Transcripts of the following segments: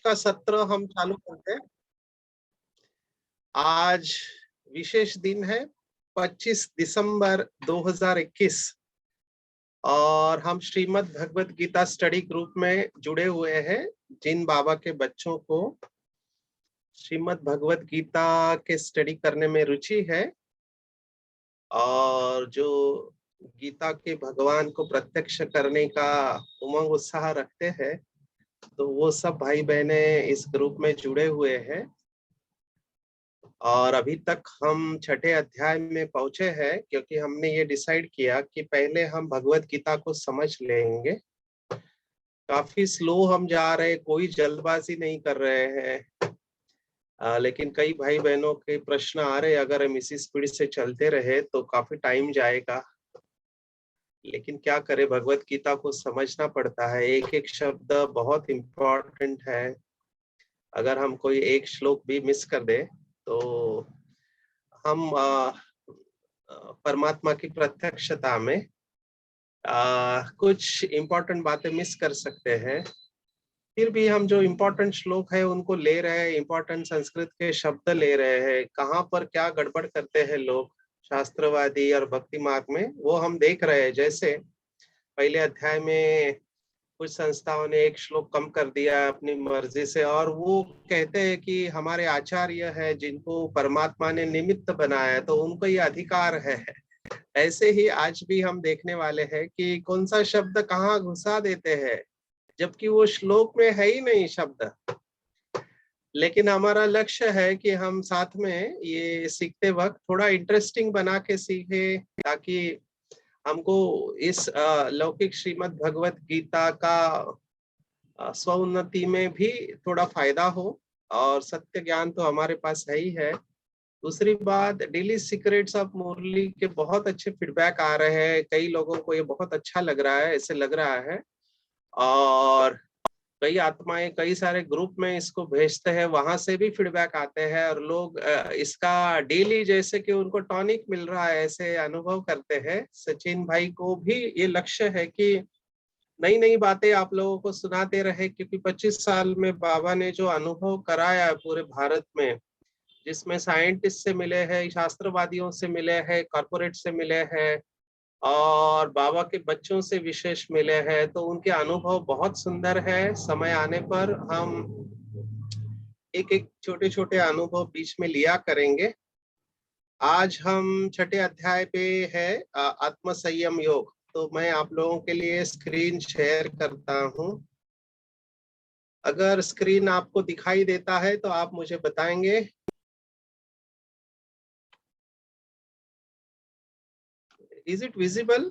का सत्र हम चालू करते हैं। आज विशेष दिन है 25 दिसंबर 2021 और हम श्रीमद् भगवत गीता स्टडी ग्रुप में जुड़े हुए हैं। जिन बाबा के बच्चों को श्रीमद् भगवत गीता के स्टडी करने में रुचि है और जो गीता के भगवान को प्रत्यक्ष करने का उमंग उत्साह रखते हैं, तो वो सब भाई बहने इस ग्रुप में जुड़े हुए हैं। और अभी तक हम छठे अध्याय में पहुंचे हैं, क्योंकि हमने ये डिसाइड किया कि पहले हम भगवत गीता को समझ लेंगे। काफी स्लो हम जा रहे हैं, कोई जल्दबाजी नहीं कर रहे हैं। लेकिन कई भाई बहनों के प्रश्न आ रहे, अगर हम इसी स्पीड से चलते रहे तो काफी टाइम जाएगा। लेकिन क्या करें, भगवत गीता को समझना पड़ता है। एक एक शब्द बहुत इम्पोर्टेंट है। अगर हम कोई एक श्लोक भी मिस कर दे तो हम परमात्मा की प्रत्यक्षता में कुछ इम्पोर्टेंट बातें मिस कर सकते हैं। फिर भी हम जो इम्पोर्टेंट श्लोक है उनको ले रहे हैं, इम्पोर्टेंट संस्कृत के शब्द ले रहे हैं। कहाँ पर क्या गड़बड़ करते हैं लोग शास्त्रवादी और भक्ति मार्ग में, वो हम देख रहे हैं। जैसे पहले अध्याय में कुछ संस्थाओं ने एक श्लोक कम कर दिया अपनी मर्जी से, और वो कहते हैं कि हमारे आचार्य है जिनको परमात्मा ने निमित्त बनाया है, तो उनको ये अधिकार है। ऐसे ही आज भी हम देखने वाले हैं कि कौन सा शब्द कहाँ घुसा देते हैं, जबकि वो श्लोक में है ही नहीं शब्द। लेकिन हमारा लक्ष्य है कि हम साथ में ये सीखते वक्त थोड़ा इंटरेस्टिंग बना के सीखे, ताकि हमको इस लौकिक श्रीमद् भगवत गीता का स्वउन्नति में भी थोड़ा फायदा हो। और सत्य ज्ञान तो हमारे पास है ही है। दूसरी बात, डेली सीक्रेट्स ऑफ मुरली के बहुत अच्छे फीडबैक आ रहे हैं। कई लोगों को ये बहुत अच्छा लग रहा है, ऐसे लग रहा है। और कई आत्माएं कई सारे ग्रुप में इसको भेजते हैं, वहां से भी फीडबैक आते हैं, और लोग इसका डेली जैसे कि उनको टॉनिक मिल रहा है ऐसे अनुभव करते हैं। सचिन भाई को भी ये लक्ष्य है कि नई नई बातें आप लोगों को सुनाते रहे, क्योंकि 25 साल में बाबा ने जो अनुभव कराया है पूरे भारत में, जिसमें साइंटिस्ट से मिले हैं, शास्त्रवादियों से मिले हैं, कॉर्पोरेट से मिले हैं और बाबा के बच्चों से विशेष मिले हैं, तो उनके अनुभव बहुत सुंदर है। समय आने पर हम एक एक छोटे छोटे अनुभव बीच में लिया करेंगे। आज हम छठे अध्याय पे है आत्म संयम योग। तो मैं आप लोगों के लिए स्क्रीन शेयर करता हूं। अगर स्क्रीन आपको दिखाई देता है तो आप मुझे बताएंगे। Is it visible?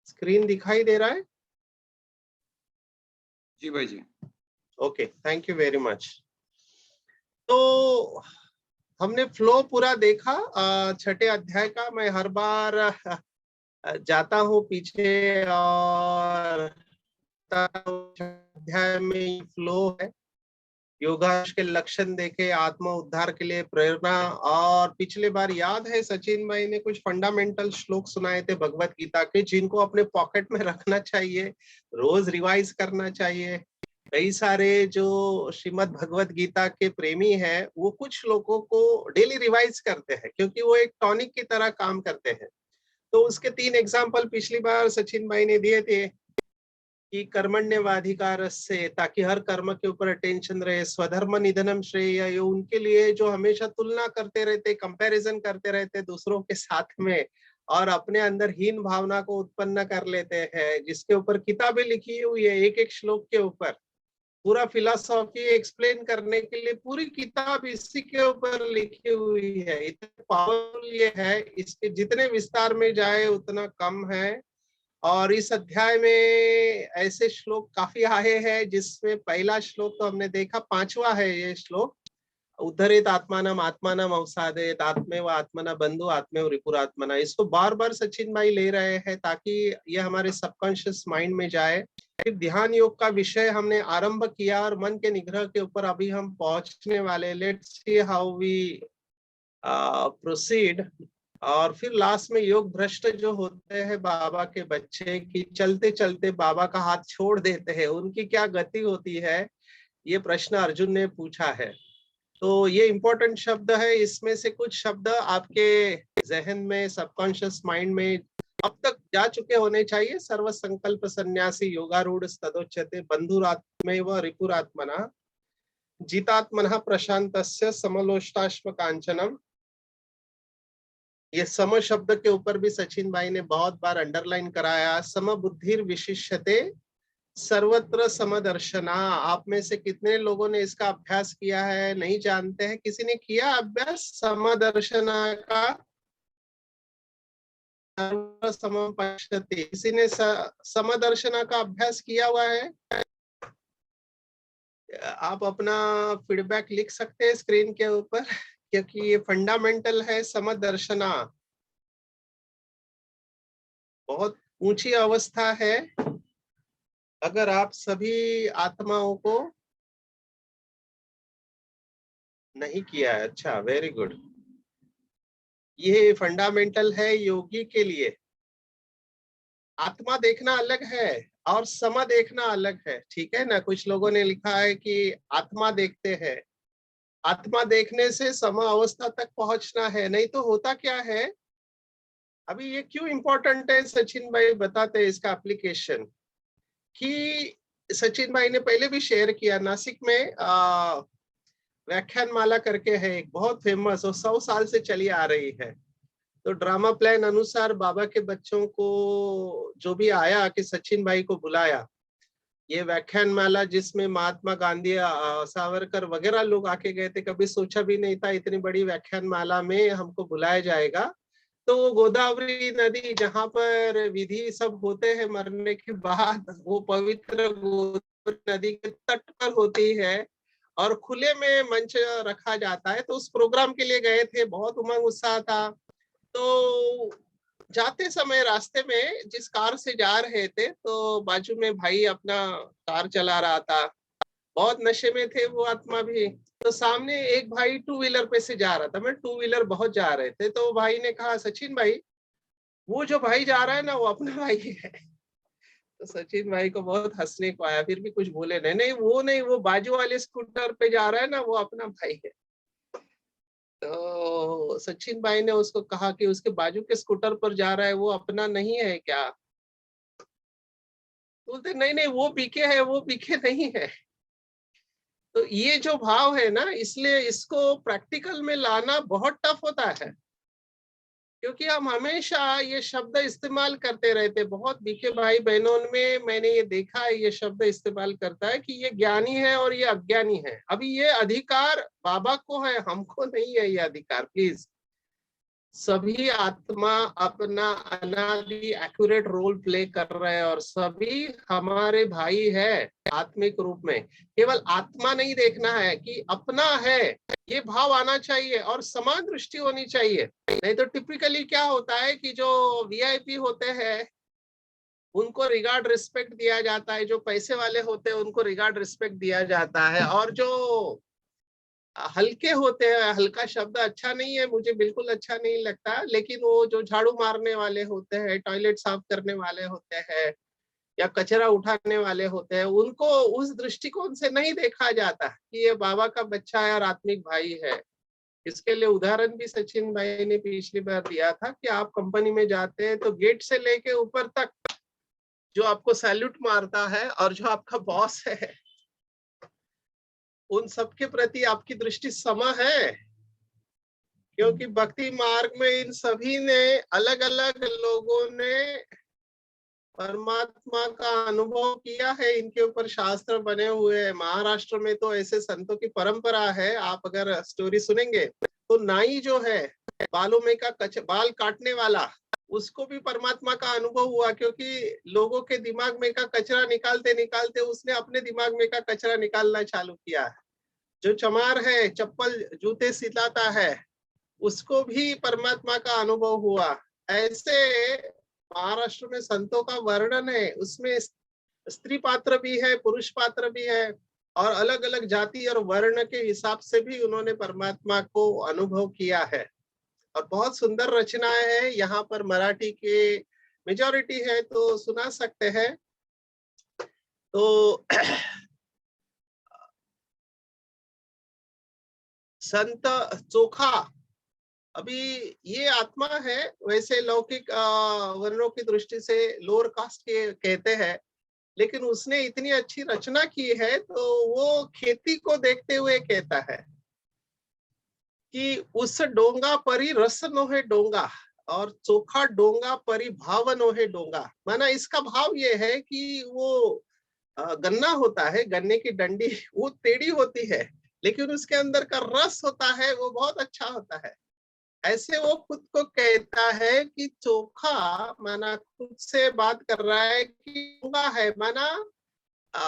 स्क्रीन दिखाई दे रहा है? जी भाई जी। Okay, thank you very much. तो हमने फ्लो पूरा देखा छठे अध्याय का। मैं हर बार जाता हूँ पीछे और अध्याय में फ्लो है। योगाश के लक्षण देखे, आत्मा उद्धार के लिए प्रेरणा। और पिछले बार याद है सचिन भाई ने कुछ फंडामेंटल श्लोक सुनाए थे भगवत गीता के, जिनको अपने पॉकेट में रखना चाहिए, रोज रिवाइज करना चाहिए। कई सारे जो श्रीमद् भगवत गीता के प्रेमी हैं, वो कुछ श्लोकों को डेली रिवाइज करते हैं, क्योंकि वो एक टॉनिक की तरह काम करते हैं। तो उसके 3 एग्जाम्पल पिछली बार सचिन भाई ने दिए थे कि कर्मण्यवाधिकार से, ताकि हर कर्म के ऊपर अटेंशन रहे। स्वधर्म निधनम श्रेय, ये उनके लिए जो हमेशा तुलना करते रहते, कंपैरिजन करते रहते दूसरों के साथ में, और अपने अंदर हीन भावना को उत्पन्न कर लेते हैं, जिसके ऊपर किताबें लिखी हुई है एक एक श्लोक के ऊपर। पूरा फिलॉसफी एक्सप्लेन करने के लिए पूरी किताब इसी के ऊपर लिखी हुई है। इतना पावरफुल ये है, इसके जितने विस्तार में जाए उतना कम है। और इस अध्याय में ऐसे श्लोक काफी आए हैं, जिसमें पहला श्लोक तो हमने देखा, 5वां है ये श्लोक, उद्धरेत आत्मानम आत्मानम अवसादेत आत्मेव आत्मना बंधु आत्मेव रिपुरात्मना। इसको बार बार सचिन भाई ले रहे हैं ताकि ये हमारे सबकॉन्शियस माइंड में जाए। फिर ध्यान योग का विषय हमने आरंभ किया और मन के निग्रह के ऊपर अभी हम पहुंचने वाले। Let's see how we proceed. और फिर लास्ट में योग भ्रष्ट जो होते हैं बाबा के बच्चे की, चलते चलते बाबा का हाथ छोड़ देते हैं, उनकी क्या गति होती है, ये प्रश्न अर्जुन ने पूछा है। तो ये इम्पोर्टेंट शब्द है, इसमें से कुछ शब्द आपके जहन में, सबकॉन्शियस माइंड में अब तक जा चुके होने चाहिए। सर्व संकल्प सन्यासी योगारूढ़ तदोच्यते बंधुरात्मैव रिपुरात्मनः जितात्मनः प्रशांतस्य समलोष्टाश्म कांचनम। ये सम शब्द के ऊपर भी सचिन भाई ने बहुत बार अंडरलाइन कराया। सम बुद्धिर विशिष्यते सर्वत्र समदर्शना। आप में से कितने लोगों ने इसका अभ्यास किया है, नहीं जानते हैं? किसी ने किया अभ्यास समदर्शना का? सर्व समम पश्यति, किसी ने समदर्शना का अभ्यास किया हुआ है? आप अपना फीडबैक लिख सकते हैं स्क्रीन के ऊपर, क्योंकि ये फंडामेंटल है। समदर्शना बहुत ऊंची अवस्था है। अगर आप सभी आत्माओं को नहीं किया है, अच्छा, वेरी गुड। ये फंडामेंटल है योगी के लिए। आत्मा देखना अलग है और सम देखना अलग है, ठीक है ना? कुछ लोगों ने लिखा है कि आत्मा देखते हैं, आत्मा देखने से सम अवस्था तक पहुंचना है। नहीं तो होता क्या है, अभी ये क्यों इंपॉर्टेंट है, सचिन भाई बताते हैं इसका एप्लीकेशन। कि सचिन भाई ने पहले भी शेयर किया, नासिक में व्याख्यान माला करके है एक बहुत फेमस और 100 साल से चली आ रही है। तो ड्रामा प्लान अनुसार बाबा के बच्चों को जो भी आया कि सचिन भाई को बुलाया, ये व्याख्यान माला जिसमें महात्मा गांधी, सावरकर वगैरह लोग आके गए थे। कभी सोचा भी नहीं था इतनी बड़ी व्याख्यान माला में हमको बुलाया जाएगा। तो वो गोदावरी नदी जहाँ पर विधि सब होते हैं मरने के बाद, वो पवित्र गोदावरी नदी के तट पर होती है और खुले में मंच रखा जाता है। तो उस प्रोग्राम के लिए गए थे, बहुत उमंग उत्साह था। तो जाते समय रास्ते में जिस कार से जा रहे थे, तो बाजू में भाई अपना कार चला रहा था, बहुत नशे में थे वो आत्मा भी। तो सामने एक भाई टू व्हीलर पे से जा रहा था, मैं टू व्हीलर बहुत जा रहे थे। तो भाई ने कहा, सचिन भाई वो जो भाई जा रहा है ना वो अपना भाई है। तो सचिन भाई को बहुत हंसने को आया, फिर भी कुछ बोले नहीं। नहीं वो नहीं, वो बाजू वाले स्कूटर पे जा रहा है ना, वो अपना भाई है। तो सचिन भाई ने उसको कहा कि उसके बाजू के स्कूटर पर जा रहा है, वो अपना नहीं है क्या? बोलते नहीं नहीं, वो पीके है, वो पीके नहीं है। तो ये जो भाव है ना, इसलिए इसको प्रैक्टिकल में लाना बहुत टफ होता है, क्योंकि हम हमेशा ये शब्द इस्तेमाल करते रहते। बहुत बीके भाई बहनों में मैंने ये देखा है, ये शब्द इस्तेमाल करता है कि ये ज्ञानी है और ये अज्ञानी है। अभी ये अधिकार बाबा को है, हमको नहीं है ये अधिकार। प्लीज, सभी आत्मा अपना अनादि एक्यूरेट रोल प्ले कर रहे हैं और सभी हमारे भाई है आत्मिक रूप में। केवल आत्मा नहीं देखना है कि अपना है, ये भाव आना चाहिए और समान दृष्टि होनी चाहिए। नहीं तो टिपिकली क्या होता है कि जो वीआईपी होते हैं उनको रिगार्ड रिस्पेक्ट दिया जाता है, जो पैसे वाले होते हैं उनको रिगार्ड रिस्पेक्ट दिया जाता है, और जो हल्के होते हैं, हल्का शब्द अच्छा नहीं है, मुझे बिल्कुल अच्छा नहीं लगता, लेकिन वो जो झाड़ू मारने वाले होते हैं, टॉयलेट साफ करने वाले होते हैं या कचरा उठाने वाले होते हैं, उनको उस दृष्टिकोण से नहीं देखा जाता कि ये बाबा का बच्चा है और आत्मिक भाई है। इसके लिए उदाहरण भी सचिन भाई ने पिछली बार दिया था कि आप कंपनी में जाते हैं तो गेट से लेके ऊपर तक जो आपको सैल्यूट मारता है और जो आपका बॉस है, उन सबके प्रति आपकी दृष्टि समा है। क्योंकि भक्ति मार्ग में इन सभी ने, अलग अलग लोगों ने परमात्मा का अनुभव किया है। इनके ऊपर शास्त्र बने हुए हैं। महाराष्ट्र में तो ऐसे संतों की परंपरा है, आप अगर स्टोरी सुनेंगे तो नाई जो है, बालों में का बाल काटने वाला, उसको भी परमात्मा का अनुभव हुआ, क्योंकि लोगों के दिमाग में का कचरा निकालते निकालते उसने अपने दिमाग में का कचरा निकालना चालू किया। जो चमार है, चप्पल जूते सिलाता है, उसको भी परमात्मा का अनुभव हुआ। ऐसे महाराष्ट्र में संतों का वर्णन है, उसमें स्त्री पात्र भी है, पुरुष पात्र भी है, और अलग अलग जाति और वर्ण के हिसाब से भी उन्होंने परमात्मा को अनुभव किया है। और बहुत सुंदर रचनाएं हैं। यहाँ पर मराठी के मेजॉरिटी है तो सुना सकते हैं। तो संत चोखा, अभी ये आत्मा है, वैसे लौकिक वर्णों की दृष्टि से लोअर कास्ट के कहते हैं, लेकिन उसने इतनी अच्छी रचना की है तो वो खेती को देखते हुए कहता है कि उस डोंगा परी रस नोहे डोंगा और चोखा डोंगा परी भाव नोहे डोंगा। माना इसका भाव ये है कि वो गन्ना होता है, गन्ने की डंडी वो टेढ़ी होती है, लेकिन उसके अंदर का रस होता है वो बहुत अच्छा होता है। ऐसे वो खुद को कहता है कि चोखा, माना खुद से बात कर रहा है कि डोंगा है, माना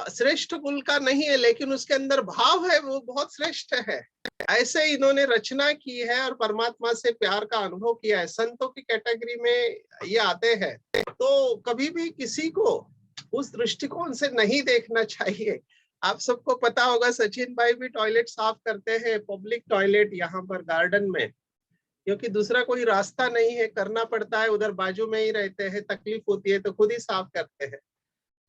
श्रेष्ठ कुल का नहीं है, लेकिन उसके अंदर भाव है वो बहुत श्रेष्ठ है। ऐसे इन्होंने रचना की है और परमात्मा से प्यार का अनुभव किया है। संतों की कैटेगरी में ये आते हैं, तो कभी भी किसी को उस दृष्टिकोण से नहीं देखना चाहिए। आप सबको पता होगा सचिन भाई भी टॉयलेट साफ करते हैं, पब्लिक टॉयलेट यहाँ पर गार्डन में, क्योंकि दूसरा कोई रास्ता नहीं है, करना पड़ता है, उधर बाजू में ही रहते हैं, तकलीफ होती है तो खुद ही साफ करते हैं।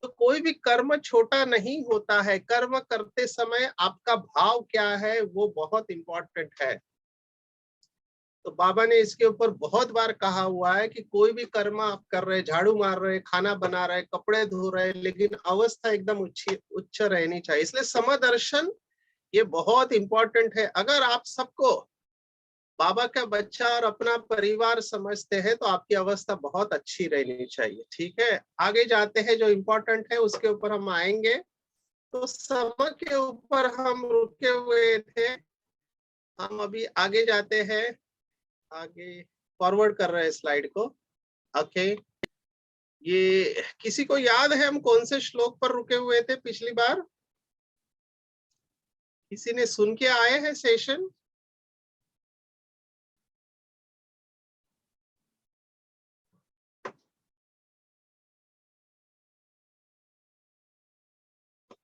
तो कोई भी कर्म छोटा नहीं होता है, कर्म करते समय आपका भाव क्या है वो बहुत इंपॉर्टेंट है। तो बाबा ने इसके ऊपर बहुत बार कहा हुआ है कि कोई भी कर्म आप कर रहे, झाड़ू मार रहे, खाना बना रहे, कपड़े धो रहे, लेकिन अवस्था एकदम उच्च रहनी चाहिए। इसलिए समदर्शन ये बहुत इंपॉर्टेंट है। अगर आप सबको बाबा का बच्चा और अपना परिवार समझते हैं तो आपकी अवस्था बहुत अच्छी रहनी चाहिए। ठीक है, आगे जाते हैं, जो इम्पोर्टेंट है उसके ऊपर हम आएंगे। तो समय के ऊपर हम रुके हुए थे, हम अभी आगे जाते हैं, आगे फॉरवर्ड कर रहे हैं स्लाइड को। ओके, ये किसी को याद है हम कौन से श्लोक पर रुके हुए थे पिछली बार? किसी ने सुन के आए हैं सेशन?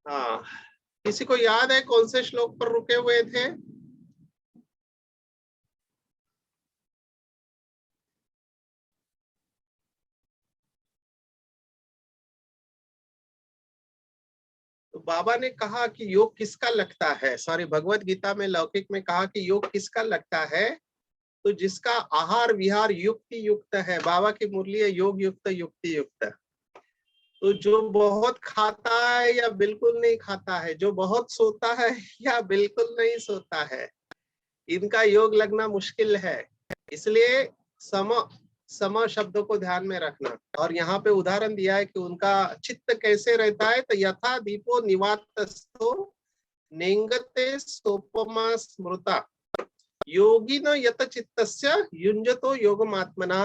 हाँ, किसी को याद है कौन से श्लोक पर रुके हुए थे? तो बाबा ने कहा कि योग किसका लगता है, सॉरी भगवत गीता में लौकिक में कहा कि योग किसका लगता है, तो जिसका आहार विहार युक्ति युक्त है। बाबा की मुरली है योग युक्त युक्ति युक्त। तो जो बहुत खाता है या बिल्कुल नहीं खाता है, जो बहुत सोता है या बिल्कुल नहीं सोता है, इनका योग लगना मुश्किल है। इसलिए सम सम शब्दों को ध्यान में रखना। और यहाँ पे उदाहरण दिया है कि उनका चित्त कैसे रहता है, तो यथा दीपो निवातस्थो नेंगते सोपमा स्मृता योगी न यत चित्तस्य युंजतो योगमात्मना।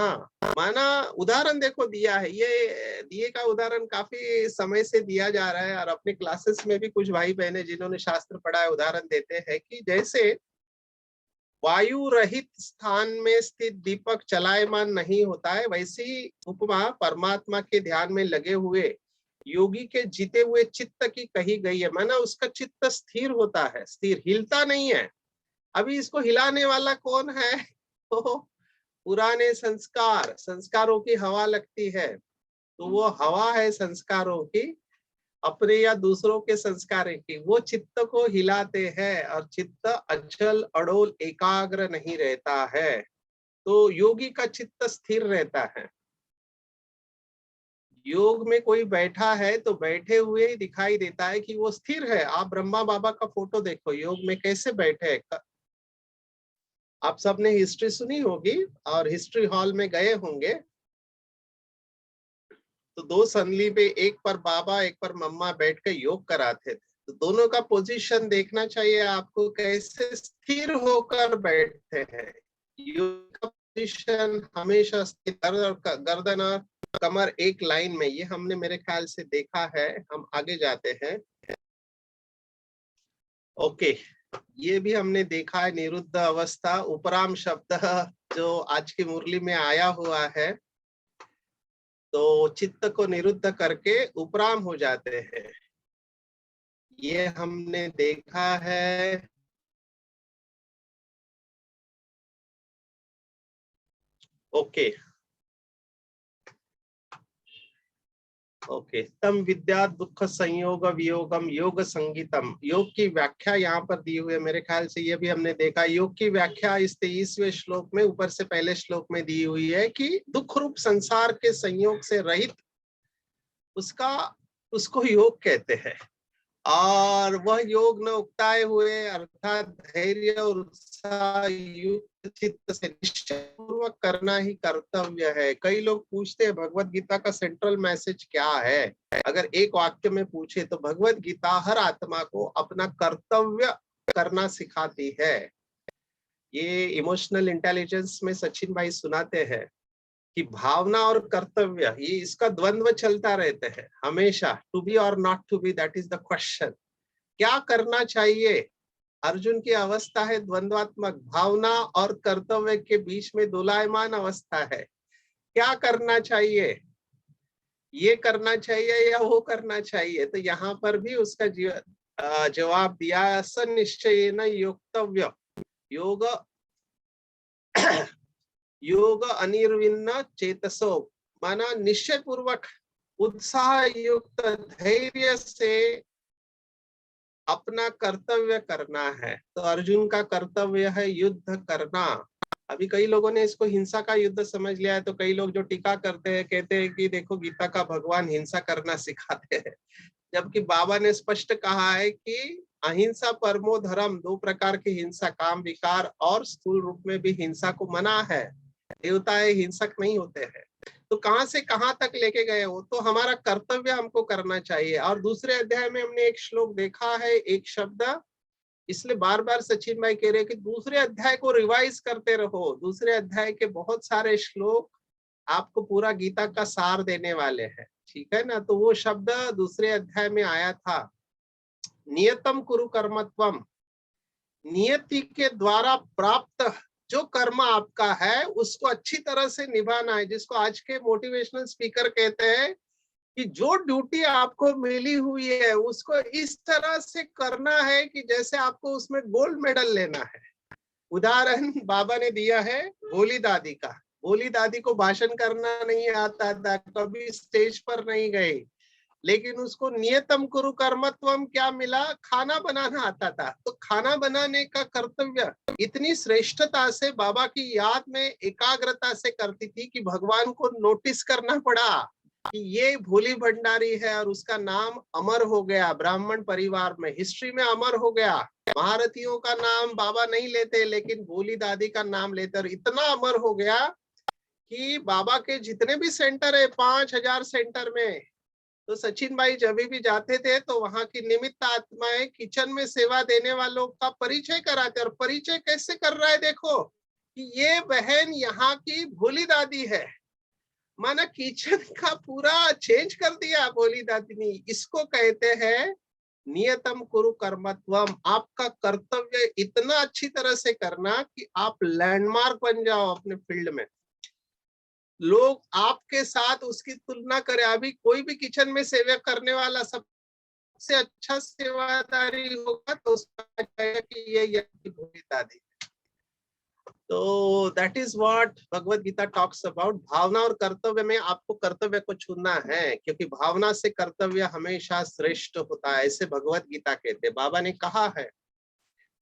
माना उदाहरण देखो दिया है, ये दिए का उदाहरण काफी समय से दिया जा रहा है और अपने क्लासेस में भी कुछ भाई बहने जिन्होंने शास्त्र पढ़ा है उदाहरण देते हैं कि जैसे वायु रहित स्थान में स्थित दीपक चलायमान नहीं होता है, वैसी उपमा परमात्मा के ध्यान में लगे हुए योगी के जीते हुए चित्त की कही गई है। माना उसका चित्त स्थिर होता है, स्थिर, हिलता नहीं है। अभी इसको हिलाने वाला कौन है? तो पुराने संस्कार, संस्कारों की हवा लगती है, तो वो हवा है संस्कारों की, अपने या दूसरों के संस्कार की, वो चित्त को हिलाते हैं और चित्त अचल अड़ोल एकाग्र नहीं रहता है। तो योगी का चित्त स्थिर रहता है। योग में कोई बैठा है तो बैठे हुए ही दिखाई देता है कि वो स्थिर है। आप ब्रह्मा बाबा का फोटो देखो, योग में कैसे बैठे हैं। आप सबने हिस्ट्री सुनी होगी और हिस्ट्री हॉल में गए होंगे, तो दो संदली पे एक पर बाबा एक पर मम्मा बैठ कर योग कराते थे। तो दोनों का पोजीशन देखना चाहिए आपको, कैसे स्थिर होकर बैठते हैं। योग का पोजीशन हमेशा स्थिर, गर्दन और कमर एक लाइन में, ये हमने मेरे ख्याल से देखा है। हम आगे जाते हैं। ओके, ये भी हमने देखा है, निरुद्ध अवस्था, उपराम शब्द जो आज की मुरली में आया हुआ है, तो चित्त को निरुद्ध करके उपराम हो जाते हैं, ये हमने देखा है। Okay okay. तम विद्या दुख संयोग वियोगम योग संगीतम। योग की व्याख्या यहाँ पर दी हुई है, मेरे ख्याल से ये भी हमने देखा। योग की व्याख्या इस 23वें श्लोक में ऊपर से पहले श्लोक में दी हुई है कि दुख रूप संसार के संयोग से रहित उसका उसको योग कहते हैं। और वह योग न उकताए हुए अर्थात धैर्य और उत्साह युक्त चित्त से निश्चय पूर्वक करना ही कर्तव्य है। कई लोग पूछते हैं भगवत गीता का सेंट्रल मैसेज क्या है। अगर एक वाक्य में पूछे तो भगवत गीता हर आत्मा को अपना कर्तव्य करना सिखाती है। ये इमोशनल इंटेलिजेंस में सचिन भाई सुनाते हैं कि भावना और कर्तव्य ये इसका द्वंद्व चलता रहता है हमेशा। टू बी और not to be, that is the question. क्या करना चाहिए? अर्जुन की अवस्था है द्वंद्वात्मक, भावना और कर्तव्य के बीच में दोलायमान अवस्था है। क्या करना चाहिए? ये करना चाहिए या वो करना चाहिए? तो यहाँ पर भी उसका जवाब दिया, सनिश्चयेन योक्तव्य। योग योग अनिर्विन्न चेतसो, माना निश्चय पूर्वक उत्साह युक्त धैर्य से अपना कर्तव्य करना है। तो अर्जुन का कर्तव्य है युद्ध करना। अभी कई लोगों ने इसको हिंसा का युद्ध समझ लिया है, तो कई लोग जो टीका करते हैं कहते हैं कि देखो गीता का भगवान हिंसा करना सिखाते हैं, जबकि बाबा ने स्पष्ट कहा है कि अहिंसा परमो धर्म, दो प्रकार की हिंसा, काम विकार और स्थूल रूप में भी हिंसा को मना है। देवताएं हिंसक नहीं होते हैं। तो कहां से कहां तक लेके गए हो, तो हमारा कर्तव्य हमको करना चाहिए। और दूसरे अध्याय में हमने एक श्लोक देखा है, एक शब्द, इसलिए बार बार सचिन भाई कह रहे हैं कि दूसरे अध्याय को रिवाइज करते रहो। दूसरे अध्याय के बहुत सारे श्लोक आपको पूरा गीता का सार देने वाले हैं, ठीक है ना। तो वो शब्द दूसरे अध्याय में आया था, नियतम कुरु कर्मत्वम। नियति के द्वारा प्राप्त जो कर्म आपका है उसको अच्छी तरह से निभाना है, जिसको आज के मोटिवेशनल स्पीकर कहते हैं कि जो ड्यूटी आपको मिली हुई है उसको इस तरह से करना है कि जैसे आपको उसमें गोल्ड मेडल लेना है। उदाहरण बाबा ने दिया है भोली दादी का। भोली दादी को भाषण करना नहीं आता था, कभी स्टेज पर नहीं गई, लेकिन उसको नियतम कुरु कर्मत्वम क्या मिला? खाना बनाना आता था। तो खाना बनाने का कर्तव्य इतनी श्रेष्ठता से बाबा की याद में एकाग्रता से करती थी कि भगवान को नोटिस करना पड़ा कि ये भोली भंडारी है, और उसका नाम अमर हो गया ब्राह्मण परिवार में, हिस्ट्री में अमर हो गया। महारथियों का नाम बाबा नहीं लेते, लेकिन भोली दादी का नाम लेते, और इतना अमर हो गया कि बाबा के जितने भी सेंटर है 5000 सेंटर में, तो सचिन भाई जब भी जाते थे तो वहां की निमित्त आत्माएं किचन में सेवा देने वालों का परिचय कराते। और परिचय कैसे कर रहा है देखो, कि ये बहन यहाँ की भोली दादी है। माना किचन का पूरा चेंज कर दिया भोली दादी ने। इसको कहते हैं नियतम कुरु कर्मत्वम। आपका कर्तव्य इतना अच्छी तरह से करना कि आप लैंडमार्क बन जाओ अपने फील्ड में, लोग आपके साथ उसकी तुलना करें। अभी कोई भी किचन में सेवा करने वाला सबसे अच्छा सेवादारी होगा तो उसका कहेगा कि ये भोली दादी। तो that is what Bhagavad Gita talks about. भावना और कर्तव्य में आपको कर्तव्य को चुनना है, क्योंकि भावना से कर्तव्य हमेशा श्रेष्ठ होता है, ऐसे भगवत गीता कहते हैं। बाबा ने कहा है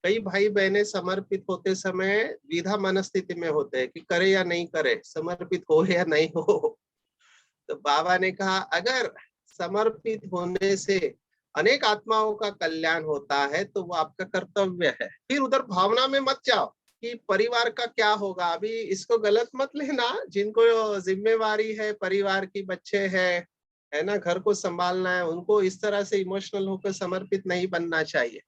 कई भाई बहनें समर्पित होते समय द्विधा मनस्थिति में होते हैं कि करे या नहीं करे, समर्पित हो या नहीं हो। तो बाबा ने कहा अगर समर्पित होने से अनेक आत्माओं का कल्याण होता है तो वो आपका कर्तव्य है। फिर उधर भावना में मत जाओ कि परिवार का क्या होगा। अभी इसको गलत मत लेना, जिनको जिम्मेवारी है परिवार की, बच्चे है ना, घर को संभालना है, उनको इस तरह से इमोशनल होकर समर्पित नहीं बनना चाहिए।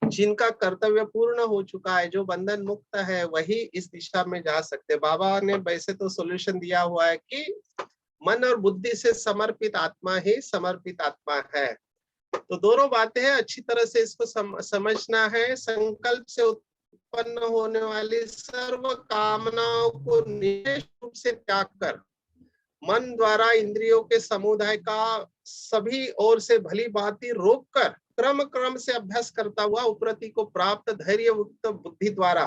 जिनका कर्तव्य पूर्ण हो चुका है, जो बंधन मुक्त है, वही इस दिशा में जा सकते। बाबा ने वैसे तो सॉल्यूशन दिया हुआ है कि मन और बुद्धि से समर्पित आत्मा ही समर्पित आत्मा है। तो दोनों बातें हैं, अच्छी तरह से इसको समझना है। संकल्प से उत्पन्न होने वाली सर्व कामनाओं को निश्चित रूप से त्याग कर मन द्वारा इंद्रियों के समुदाय का सभी ओर से भली भांति रोक कर क्रम क्रम से अभ्यास करता हुआ उपरति को प्राप्त धैर्य युक्त बुद्धि द्वारा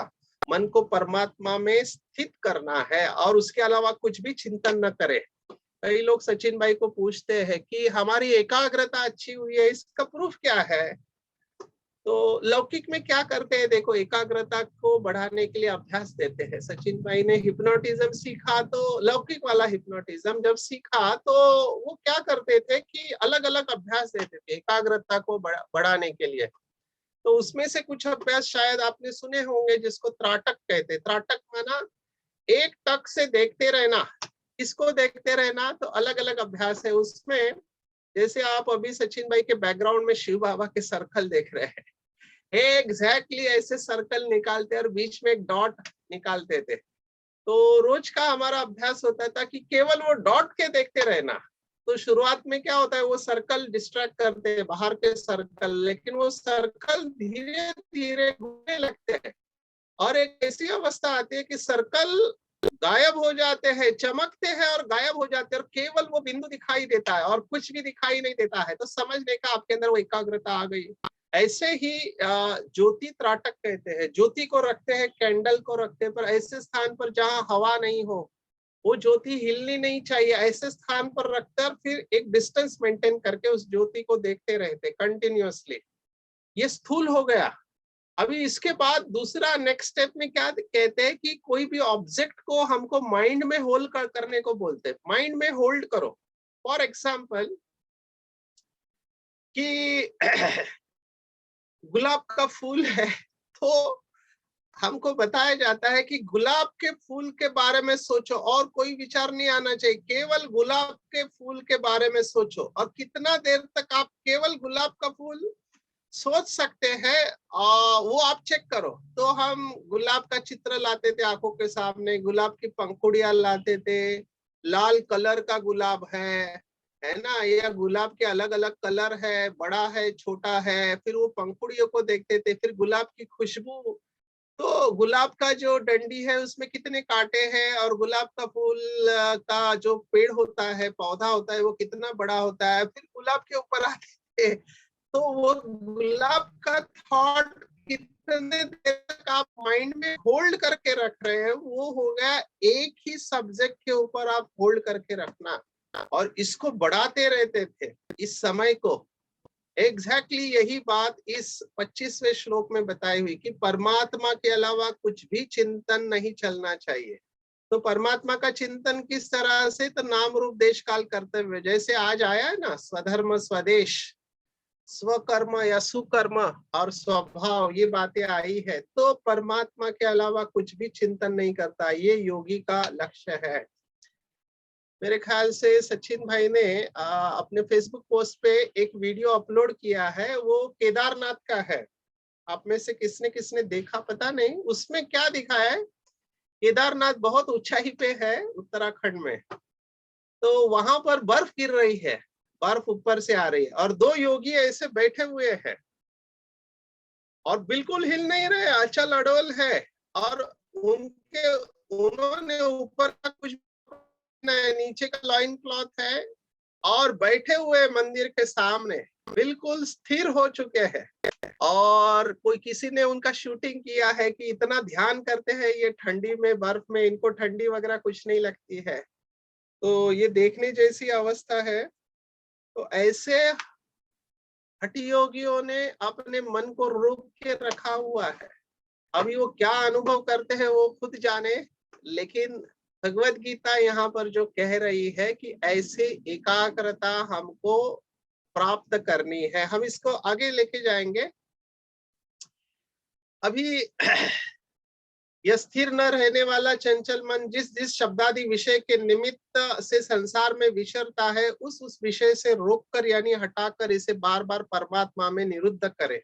मन को परमात्मा में स्थित करना है और उसके अलावा कुछ भी चिंतन न करे। कई लोग सचिन भाई को पूछते हैं कि हमारी एकाग्रता अच्छी हुई है, इसका प्रूफ क्या है? तो लौकिक में क्या करते हैं, देखो एकाग्रता को बढ़ाने के लिए अभ्यास देते हैं। सचिन भाई ने हिप्नोटिज्म सीखा, तो लौकिक वाला हिप्नोटिज्म जब सीखा तो वो क्या करते थे कि अलग अलग अभ्यास देते थे एकाग्रता को बढ़ाने के लिए। तो उसमें से कुछ अभ्यास शायद आपने सुने होंगे जिसको त्राटक कहते। त्राटक माना एक टक से देखते रहना। किसको देखते रहना? तो अलग अलग अभ्यास है उसमें। जैसे आप अभी सचिन भाई के बैकग्राउंड में शिव बाबा के सर्कल देख रहे हैं, एग्जैक्टली ऐसे सर्कल निकालते और बीच में एक डॉट निकालते थे। तो रोज का हमारा अभ्यास होता था कि केवल वो डॉट के देखते रहना। तो शुरुआत में क्या होता है, वो सर्कल डिस्ट्रैक्ट करते हैं, बाहर के सर्कल, लेकिन वो सर्कल धीरे धीरे घूमने लगते हैं और एक ऐसी अवस्था आती है कि सर्कल गायब हो जाते हैं, चमकते हैं और गायब हो जाते हैं और केवल वो बिंदु दिखाई देता है और कुछ भी दिखाई नहीं देता है। तो समझने का आपके अंदर वो एकाग्रता आ गई। ऐसे ही ज्योति त्राटक कहते हैं। ज्योति को रखते हैं, कैंडल को रखते हैं, पर ऐसे स्थान पर जहां हवा नहीं हो, वो ज्योति हिलनी नहीं चाहिए, ऐसे स्थान पर रखकर फिर एक डिस्टेंस मेंटेन करके उस ज्योति को देखते रहते कंटिन्यूअसली। ये स्थूल हो गया। अभी इसके बाद दूसरा नेक्स्ट स्टेप में क्या कहते हैं कि कोई भी ऑब्जेक्ट को हमको माइंड में होल्ड करने को बोलते हैं। माइंड में होल्ड करो। फॉर एग्जाम्पल कि गुलाब का फूल है, तो हमको बताया जाता है कि गुलाब के फूल के बारे में सोचो और कोई विचार नहीं आना चाहिए, केवल गुलाब के फूल के बारे में सोचो। और कितना देर तक आप केवल गुलाब का फूल सोच सकते हैं, वो आप चेक करो। तो हम गुलाब का चित्र लाते थे आंखों के सामने, गुलाब की पंखुड़ियां लाते थे, लाल कलर का गुलाब है ना, या गुलाब के अलग अलग कलर है, बड़ा है, छोटा है, फिर वो पंखुड़ियों को देखते थे, फिर गुलाब की खुशबू। तो गुलाब का जो डंडी है उसमें कितने कांटे हैं और गुलाब का फूल का जो पेड़ होता है, पौधा होता है, वो कितना बड़ा होता है, फिर गुलाब के ऊपर आते हैं। तो वो गुलाब का थॉट कितने देर तक आप माइंड में होल्ड करके रख रहे हैं, वो हो गया एक ही सब्जेक्ट के ऊपर आप होल्ड करके रखना। और इसको बढ़ाते रहते थे इस समय को। एग्जैक्टली यही बात इस 25वें श्लोक में बताई हुई कि परमात्मा के अलावा कुछ भी चिंतन नहीं चलना चाहिए। तो परमात्मा का चिंतन किस तरह से? तो नाम रूप देश काल करते हुए, जैसे आज आया है ना स्वधर्म स्वदेश, स्वकर्म या सुकर्म और स्वभाव, ये बातें आई है। तो परमात्मा के अलावा कुछ भी चिंतन नहीं करता, ये योगी का लक्ष्य है। मेरे ख्याल से सचिन भाई ने अपने फेसबुक पोस्ट पे एक वीडियो अपलोड किया है, वो केदारनाथ का है। आप में से किसने किसने देखा पता नहीं। उसमें क्या दिखा है, केदारनाथ बहुत ऊंचाई पे है उत्तराखंड में, तो वहां पर बर्फ गिर रही है, बर्फ ऊपर से आ रही है और दो योगी ऐसे बैठे हुए हैं और बिल्कुल हिल नहीं रहे, अचल अडोल है। और उन्होंने ऊपर का कुछ नीचे का लॉइन क्लॉथ है और बैठे हुए मंदिर के सामने बिल्कुल स्थिर हो चुके हैं। और कोई किसी ने उनका शूटिंग किया है कि इतना ध्यान करते हैं ये ठंडी में, बर्फ में, इनको ठंडी वगैरह कुछ नहीं लगती है। तो ये देखने जैसी अवस्था है। तो ऐसे हठी योगियों ने अपने मन को रोक के रखा हुआ है। अभी वो क्या अनुभव करते हैं वो खुद जाने, लेकिन भगवत गीता यहाँ पर जो कह रही है कि ऐसे एकाग्रता हमको प्राप्त करनी है। हम इसको आगे लेके जाएंगे। अभी यह स्थिर न रहने वाला चंचल मन जिस जिस शब्दादि विषय के निमित्त से संसार में विचरता है, उस विषय से रोककर यानी हटाकर इसे बार बार परमात्मा में निरुद्ध करे।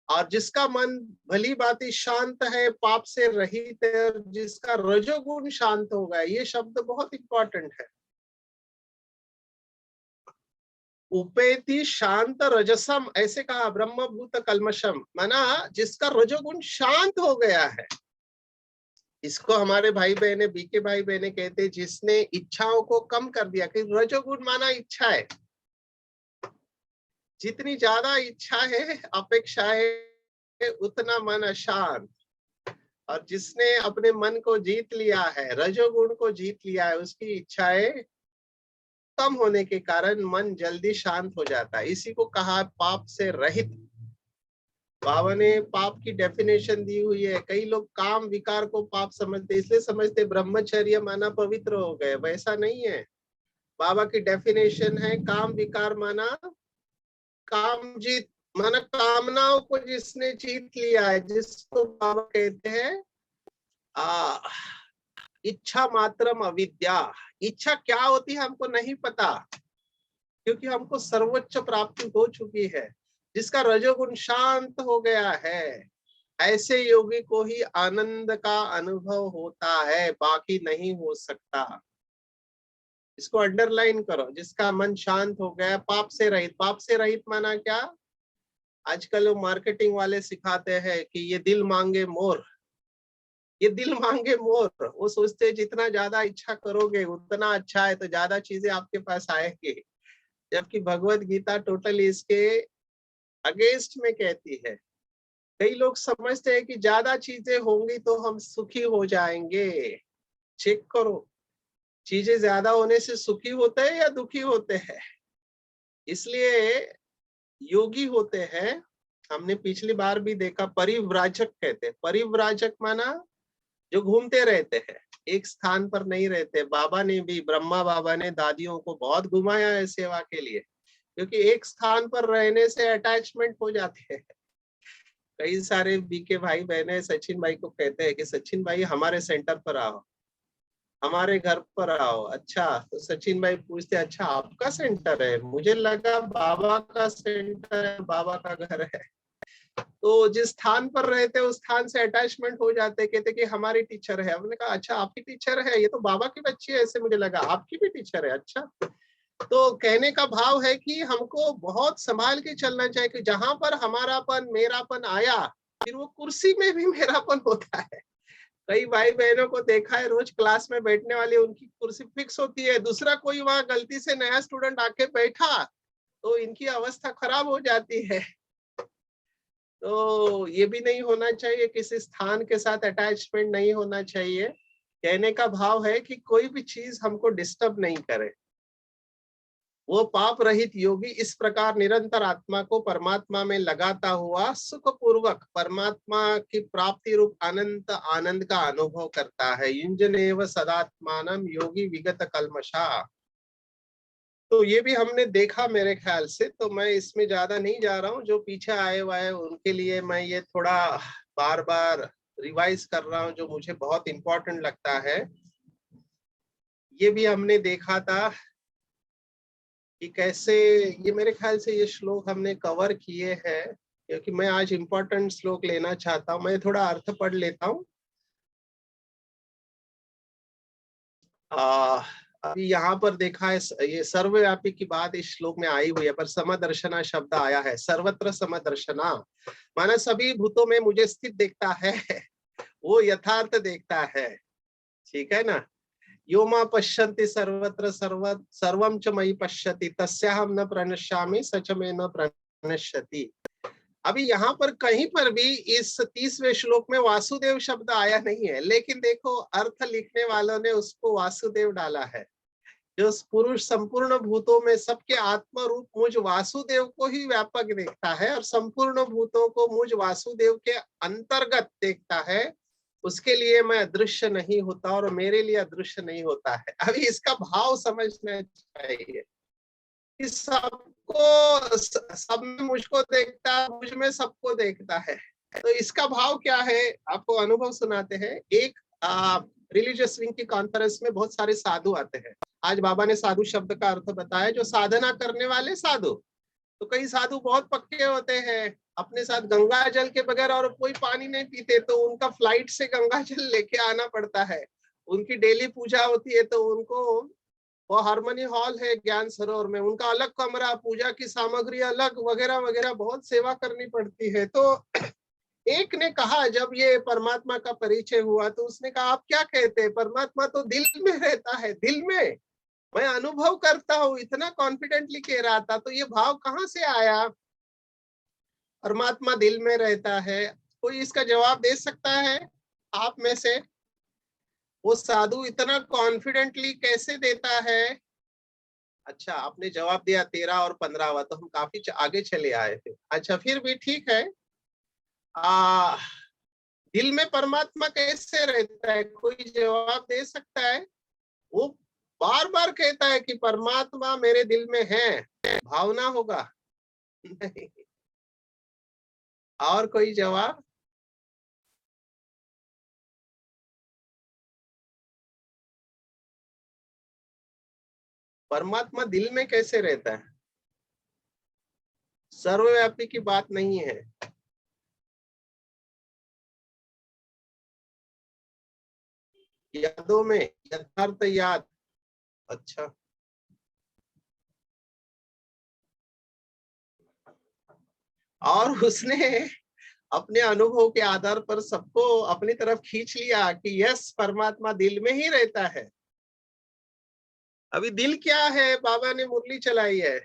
और जिसका मन भली भांति शांत है, पाप से रहित है, और जिसका रजोगुण शांत हो गया, ये शब्द बहुत इंपॉर्टेंट है। उपेति शांत रजसम, ऐसे कहा, ब्रह्मभूत कल्मशम, माना जिसका रजोगुण शांत हो गया है। इसको हमारे भाई बहने, बीके भाई बहने कहते हैं जिसने इच्छाओं को कम कर दिया। कि रजोगुण माना इच्छा है, जितनी ज्यादा इच्छा है, अपेक्षा है, उतना मन अशांत। और जिसने अपने मन को जीत लिया है, रजोगुण को जीत लिया है, उसकी इच्छाएं कम होने के कारण मन जल्दी शांत हो जाता है। इसी को कहा पाप से रहित। बाबा ने पाप की डेफिनेशन दी हुई है। कई लोग काम विकार को पाप समझते, इसलिए समझते ब्रह्मचर्य माना पवित्र हो गए, वैसा नहीं है। बाबा की डेफिनेशन है काम विकार माना काम जीत, माना कामनाओं को जिसने जीत लिया है, जिसको बाबा कहते हैं इच्छा मात्रम अविद्या। इच्छा क्या होती है हमको नहीं पता, क्योंकि हमको सर्वोच्च प्राप्ति हो चुकी है। जिसका रजोगुण शांत हो गया है, ऐसे योगी को ही आनंद का अनुभव होता है, बाकी नहीं हो सकता। इसको अंडरलाइन करो, जिसका मन शांत हो गया, पाप से रहित। पाप से रहित माना क्या? आजकल वो मार्केटिंग वाले सिखाते हैं कि ये दिल मांगे मोर, ये दिल मांगे मोर। वो सोचते हैं जितना ज्यादा इच्छा करोगे उतना अच्छा है, तो ज्यादा चीजें आपके पास आएंगी। जबकि भगवत गीता टोटली इसके अगेंस्ट में कहती है। कई लोग समझते हैं कि ज्यादा चीजें होंगी तो हम सुखी हो जाएंगे। चेक करो, चीजें ज्यादा होने से सुखी होते हैं या दुखी होते हैं? इसलिए योगी होते हैं, हमने पिछली बार भी देखा, परिव्राजक कहते हैं। परिव्राजक माना जो घूमते रहते हैं, एक स्थान पर नहीं रहते। बाबा ने भी, ब्रह्मा बाबा ने दादियों को बहुत घुमाया है सेवा के लिए, क्योंकि एक स्थान पर रहने से अटैचमेंट हो जाते हैं। कई सारे बीके भाई बहने सचिन भाई को कहते हैं कि सचिन भाई हमारे सेंटर पर आओ, हमारे घर पर आओ। अच्छा, तो सचिन भाई पूछते अच्छा आपका सेंटर है, मुझे लगा बाबा का सेंटर है, बाबा का घर है। तो जिस स्थान पर रहते उस स्थान से अटैचमेंट हो जाते, कहते कि हमारी टीचर है। हमने कहा अच्छा आपकी टीचर है, ये तो बाबा की बच्ची है, ऐसे मुझे लगा आपकी भी टीचर है। अच्छा, तो कहने का भाव है कि हमको बहुत संभाल के चलना चाहिए कि जहां पर हमारापन मेरापन आया, फिर वो कुर्सी में भी मेरापन होता है। कई भाई बहनों को देखा है, रोज क्लास में बैठने वाली उनकी कुर्सी फिक्स होती है, दूसरा कोई वहां गलती से नया स्टूडेंट आके बैठा तो इनकी अवस्था खराब हो जाती है। तो ये भी नहीं होना चाहिए, किसी स्थान के साथ अटैचमेंट नहीं होना चाहिए। कहने का भाव है कि कोई भी चीज हमको डिस्टर्ब नहीं करे। वो पाप रहित योगी इस प्रकार निरंतर आत्मा को परमात्मा में लगाता हुआ सुख पूर्वक परमात्मा की प्राप्ति रूप अनंत आनंद का अनुभव करता है। युंजनेव सदात्मानम योगी विगत कल्मषा। तो ये भी हमने देखा मेरे ख्याल से, तो मैं इसमें ज्यादा नहीं जा रहा हूँ। जो पीछे आए हुए हैं उनके लिए मैं ये थोड़ा बार बार रिवाइज कर रहा हूँ, जो मुझे बहुत इंपॉर्टेंट लगता है। ये भी हमने देखा था कि कैसे, ये मेरे ख्याल से ये श्लोक हमने कवर किए हैं, क्योंकि मैं आज इंपॉर्टेंट श्लोक लेना चाहता हूँ। मैं थोड़ा अर्थ पढ़ लेता हूँ। अभी यहाँ पर देखा है, ये सर्वव्यापी की बात इस श्लोक में आई हुई है, पर समदर्शना शब्द आया है। सर्वत्र समदर्शना माना सभी भूतों में मुझे स्थित देखता है, वो यथार्थ देखता है। ठीक है ना? यो मा पश्यन्ति सर्वत्र सर्वम च मयि पश्यति तस्याहं न प्रणश्यामि सच में न प्रणश्यति। अभी यहाँ पर कहीं पर भी इस 30वें श्लोक में वासुदेव शब्द आया नहीं है, लेकिन देखो अर्थ लिखने वालों ने उसको वासुदेव डाला है। जो पुरुष संपूर्ण भूतों में सबके आत्म रूप मुझ वासुदेव को ही व्यापक देखता है, और संपूर्ण भूतों को मुझ वासुदेव के अंतर्गत देखता है, उसके लिए मैं अदृश्य नहीं होता और मेरे लिए अदृश्य नहीं होता है। अभी इसका भाव समझना चाहिए कि सबको, सब में मुझको देखता है, मुझ में सबको देखता है। तो इसका भाव क्या है, आपको अनुभव सुनाते हैं। एक रिलीजियस विंग की कॉन्फ्रेंस में बहुत सारे साधु आते हैं। आज बाबा ने साधु शब्द का अर्थ बताया, जो साधना करने वाले साधु। तो कई साधु बहुत पक्के होते हैं, अपने साथ गंगा जल के बगैर और कोई पानी नहीं पीते, तो उनका फ्लाइट से गंगा जल लेके आना पड़ता है। उनकी डेली पूजा होती है, तो उनको वो हार्मनी हॉल है ज्ञान सरोवर में, उनका अलग कमरा, पूजा की सामग्री अलग, वगैरह वगैरह, बहुत सेवा करनी पड़ती है। तो एक ने कहा, जब ये परमात्मा का परिचय हुआ, तो उसने कहा आप क्या कहते हैं, परमात्मा तो दिल में रहता है। दिल में मैं अनुभव करता हूँ, इतना कॉन्फिडेंटली कह रहा था। तो ये भाव कहाँ से आया, परमात्मा दिल में रहता है? कोई इसका जवाब दे सकता है? आप में से? वो साधु इतना कॉन्फिडेंटली कैसे देता है? अच्छा, आपने जवाब दिया 13 और 15वां, तो हम काफी आगे चले आए थे। अच्छा, फिर भी ठीक है। आ, दिल में परमात्मा कैसे रहता है? कोई जवाब दे सकता है? वो बार बार कहता है कि परमात्मा मेरे दिल में है। भावना होगा? नहीं। और कोई जवाब? परमात्मा दिल में कैसे रहता है? सर्वव्यापी की बात नहीं है। यादों में, यथार्थ याद। अच्छा, और उसने अपने अनुभव के आधार पर सबको अपनी तरफ खींच लिया कि यस, परमात्मा दिल में ही रहता है। अभी दिल क्या है? बाबा ने मुरली चलाई है,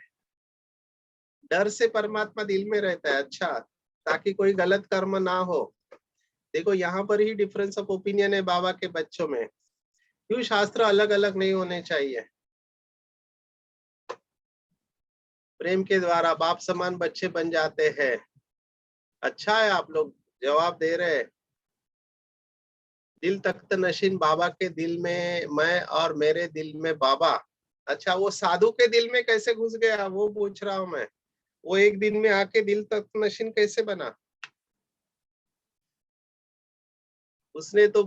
डर से परमात्मा दिल में रहता है। अच्छा, ताकि कोई गलत कर्म ना हो। देखो, यहाँ पर ही डिफरेंस ऑफ ओपिनियन है बाबा के बच्चों में। क्यों शास्त्र अलग अलग नहीं होने चाहिए? प्रेम के द्वारा बाप समान बच्चे बन जाते हैं। अच्छा है, आप लोग जवाब दे रहे हैं। दिल तख्त नशीन बाबा के दिल में मैं और मेरे दिल में बाबा। अच्छा, वो साधु के दिल में कैसे घुस गया, वो पूछ रहा हूं मैं। वो एक दिन में आके दिल तख्त नशीन कैसे बना? उसने तो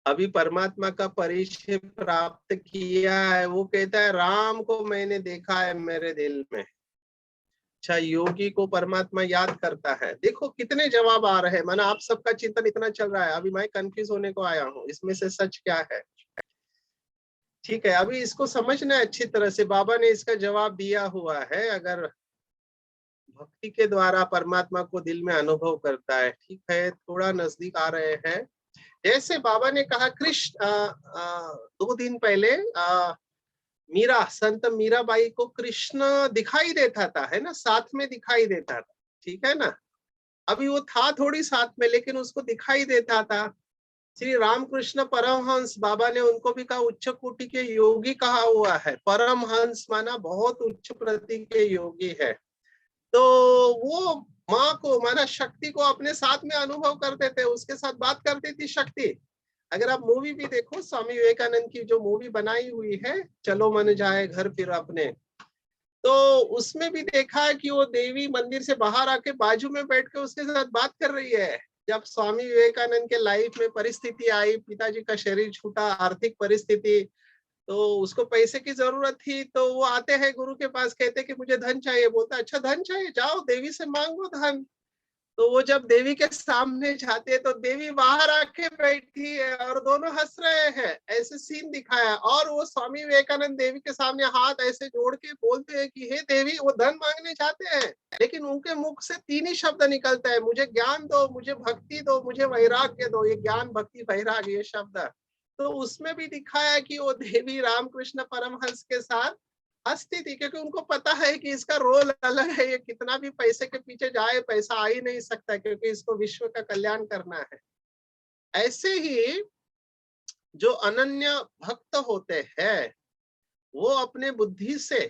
अभी परमात्मा का परिचय प्राप्त किया है। वो कहता है राम को मैंने देखा है मेरे दिल में। अच्छा, योगी को परमात्मा याद करता है। देखो कितने जवाब आ रहे हैं। माना आप सबका चिंतन इतना चल रहा है, अभी मैं कंफ्यूज होने को आया हूँ, इसमें से सच क्या है? ठीक है, अभी इसको समझना है अच्छी तरह से। बाबा ने इसका जवाब दिया हुआ है। अगर भक्ति के द्वारा परमात्मा को दिल में अनुभव करता है, ठीक है, थोड़ा नजदीक आ रहे हैं। जैसे बाबा ने कहा, कृष्ण 2 दिन पहले मीरा, संत मीराबाई को कृष्ण दिखाई देता था, है ना, साथ में दिखाई देता था। ठीक है ना? अभी वो था थोड़ी साथ में, लेकिन उसको दिखाई देता था। श्री रामकृष्ण परमहंस, बाबा ने उनको भी कहा उच्च कोटि के योगी कहा हुआ है। परमहंस माना बहुत उच्च प्रति के योगी है। तो वो माँ को माना शक्ति को अपने साथ में अनुभव करते थे, उसके साथ बात करती थी शक्ति। अगर आप मूवी भी देखो, स्वामी विवेकानंद की जो मूवी बनाई हुई है, चलो मन जाए घर फिर अपने, तो उसमें भी देखा है कि वो देवी मंदिर से बाहर आके बाजू में बैठ के उसके साथ बात कर रही है। जब स्वामी विवेकानंद के लाइफ में परिस्थिति आई, पिताजी का शरीर छूटा, आर्थिक परिस्थिति, तो उसको पैसे की जरूरत थी, तो वो आते हैं गुरु के पास, कहते कि मुझे धन चाहिए। बोलता अच्छा धन चाहिए, जाओ देवी से मांगो धन। तो वो जब देवी के सामने जाते हैं, तो देवी बाहर आके बैठी है और दोनों हंस रहे हैं। ऐसे सीन दिखाया। और वो स्वामी विवेकानंद देवी के सामने हाथ ऐसे जोड़ के बोलते हैं कि हे देवी, वो धन मांगने चाहते हैं, लेकिन उनके मुख से 3 ही शब्द निकलता है, मुझे ज्ञान दो, मुझे भक्ति दो, मुझे वैराग्य दो। ये ज्ञान भक्ति वैराग्य ये शब्द। तो उसमें भी दिखाया कि वो देवी रामकृष्ण परमहंस के साथ हंसती थी, क्योंकि उनको पता है कि इसका रोल अलग है। ये कितना भी पैसे के पीछे जाए, पैसा आ ही नहीं सकता, क्योंकि इसको विश्व का कल्याण करना है। ऐसे ही जो अनन्य भक्त होते हैं, वो अपने बुद्धि से